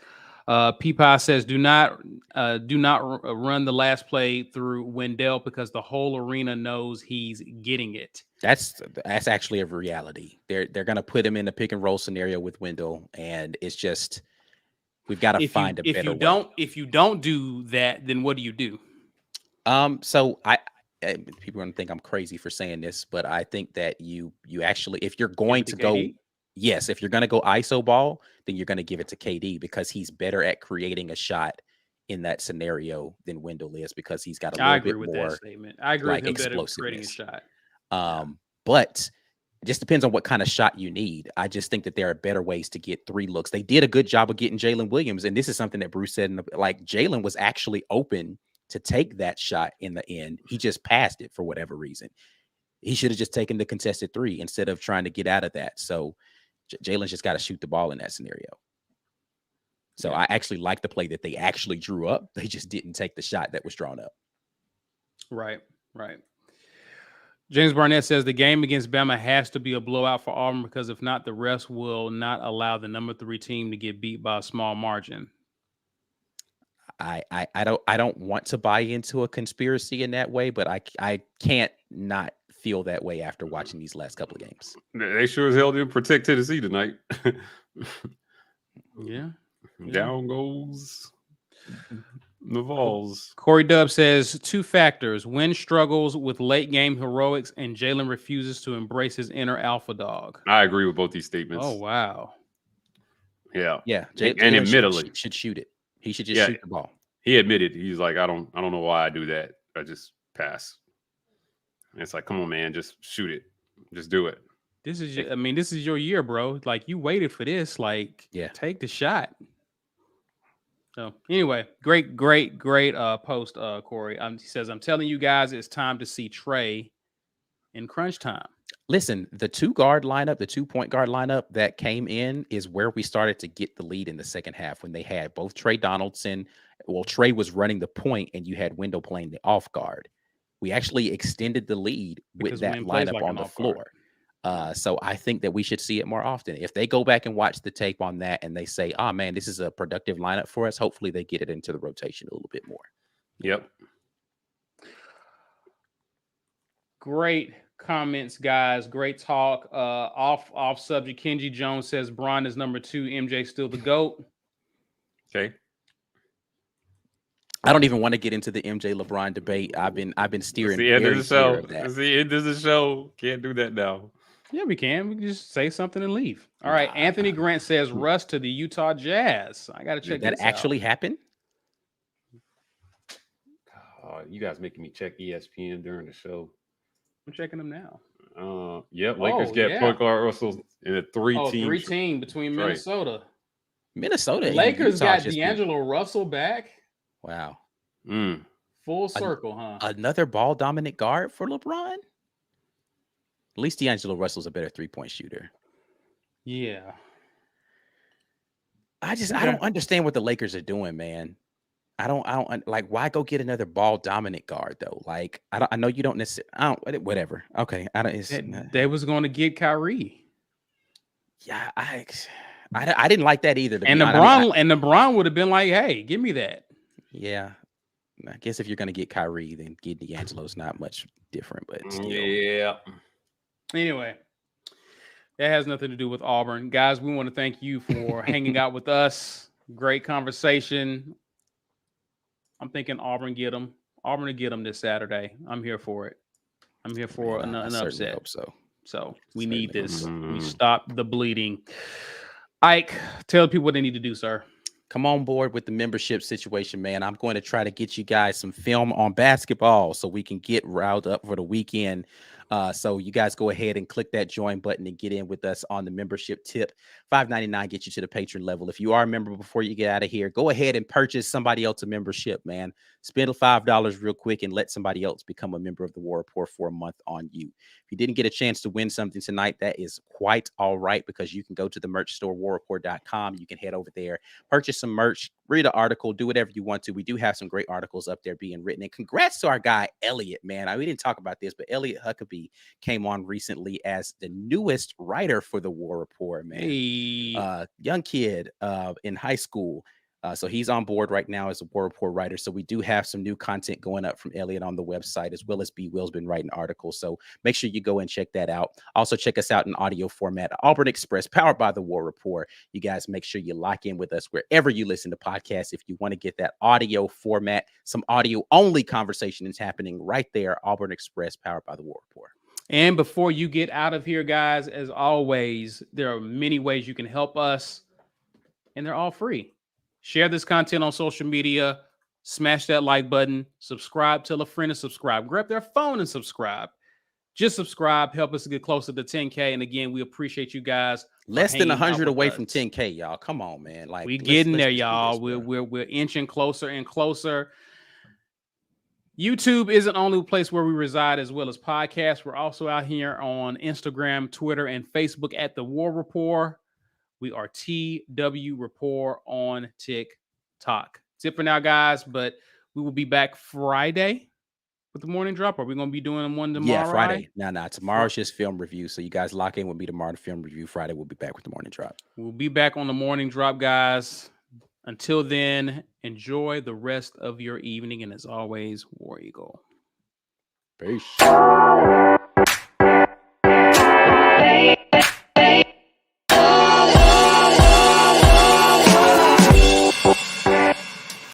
Peepaw says do not run the last play through Wendell because the whole arena knows he's getting it. That's actually a reality. They're going to put him in a pick and roll scenario with Wendell, and it's just we've got to find a better way. If you don't do that, then what do you do? So people are going to think I'm crazy for saying this, but I think that you actually, if you're going to go. Yes, if you're going to go ISO ball, then you're going to give it to KD because he's better at creating a shot in that scenario than Wendell is because he's got a little bit more. That statement. I agree with him better at creating a shot. But it just depends on what kind of shot you need. I just think that there are better ways to get 3 looks. They did a good job of getting Jalen Williams, and this is something that Bruce said. Jalen was actually open to take that shot in the end. He just passed it for whatever reason. He should have just taken the contested 3 instead of trying to get out of that. So Jalen's just got to shoot the ball in that scenario. So I actually like the play that they actually drew up. They just didn't take the shot that was drawn up. Right. James Barnett says the game against Bama has to be a blowout for Auburn because if not, the refs will not allow the number 3 team to get beat by a small margin. I don't want to buy into a conspiracy in that way, but I can't not feel that way after watching these last couple of games. They sure as hell didn't protect Tennessee tonight. Yeah. Down goes the Vols. Corey Dubb says 2 factors: Wynn struggles with late game heroics, and Jalen refuses to embrace his inner alpha dog. I agree with both these statements. Oh wow. Yeah. And admittedly should shoot it. He should just shoot the ball. He admitted he's like, I don't know why I do that. I just pass. And it's like, come on, man, just shoot it. Just do it. This is your year, bro. Like, you waited for this. Like, take the shot. So anyway, great post, Corey. He says, I'm telling you guys, it's time to see Trey in crunch time. Listen, the 2-point guard lineup that came in is where we started to get the lead in the second half when they had both Trey Donaldson. Well, Trey was running the point and you had Wendell playing the off guard. We actually extended the lead with that lineup on the floor. So I think that we should see it more often. If they go back and watch the tape on that and they say, oh man, this is a productive lineup for us, hopefully they get it into the rotation a little bit more. Yep. Great comments, guys. Great talk. Off subject, Kenji Jones says Bron is number 2. MJ still the GOAT. Okay. I don't even want to get into the MJ LeBron debate. I've been steering. It's the end of the show. It's the end of the show. Can't do that now. Yeah, we can. We can just say something and leave. All right. Anthony Grant says Russ to the Utah Jazz. I got to check that actually happened. You guys making me check ESPN during the show. I'm checking them now. Lakers get point guard Russell in a 3-team. 3-team between Minnesota. Right. Minnesota. Lakers got D'Angelo Russell back. Wow. Full circle, huh? Another ball dominant guard for LeBron? At least D'Angelo Russell's a better 3-point shooter. Yeah. I don't understand what the Lakers are doing, man. I don't like why go get another ball dominant guard though. Like I know you don't necessarily. Whatever. Okay, I don't. They was going to get Kyrie. Yeah, I didn't like that either. And LeBron would have been like, "Hey, give me that." Yeah, I guess if you're going to get Kyrie, then getting D'Angelo's not much different, but still. Yeah. Anyway, that has nothing to do with Auburn. Guys, we want to thank you for hanging out with us. Great conversation. I'm thinking Auburn get them. Auburn to get them this Saturday. I'm here for it. I'm here for an upset. Hope so. So we need this. We stop the bleeding. Ike, tell people what they need to do, sir. Come on board with the membership situation, man. I'm going to try to get you guys some film on basketball so we can get riled up for the weekend. So you guys go ahead and click that join button and get in with us on the membership tip. $5.99 gets you to the patron level. If you are a member before you get out of here, go ahead and purchase somebody else a membership, man. Spend $5 real quick and let somebody else become a member of the War Report for a month on you. If you didn't get a chance to win something tonight, that is quite all right, because you can go to the merch store, warreport.com. You can head over there, purchase some merch, read an article, do whatever you want to. We do have some great articles up there being written. And congrats to our guy, Elliot, man. We didn't talk about this, but Elliot Huckabee came on recently as the newest writer for the War Report, man. Hey. Young kid in high school. So he's on board right now as a War Report writer. So we do have some new content going up from Elliot on the website, as well as B. Will's been writing articles. So make sure you go and check that out. Also check us out in audio format, Auburn Express, powered by the War Report. You guys make sure you lock in with us wherever you listen to podcasts. If you want to get that audio format, some audio only conversation is happening right there, Auburn Express, powered by the War Report. And before you get out of here, guys, as always, there are many ways you can help us, and they're all free. Share this content on social media, smash that like button, subscribe, tell a friend to subscribe, grab their phone and subscribe. Just subscribe, help us get closer to 10K. And again, we appreciate you guys. Less than 100 away from 10K, y'all. Come on, man. Like, we getting there, y'all. We're inching closer and closer. YouTube isn't only a place where we reside, as well as podcasts. We're also out here on Instagram, Twitter, and Facebook at The War Report. We are TW Rapport on TikTok. That's it for now, guys, but we will be back Friday with the morning drop. Are we going to be doing one tomorrow? Yeah, Friday. No. Tomorrow's just film review. So you guys lock in with me tomorrow to film review. Friday, we'll be back with the morning drop. We'll be back on the morning drop, guys. Until then, enjoy the rest of your evening. And as always, War Eagle. Peace.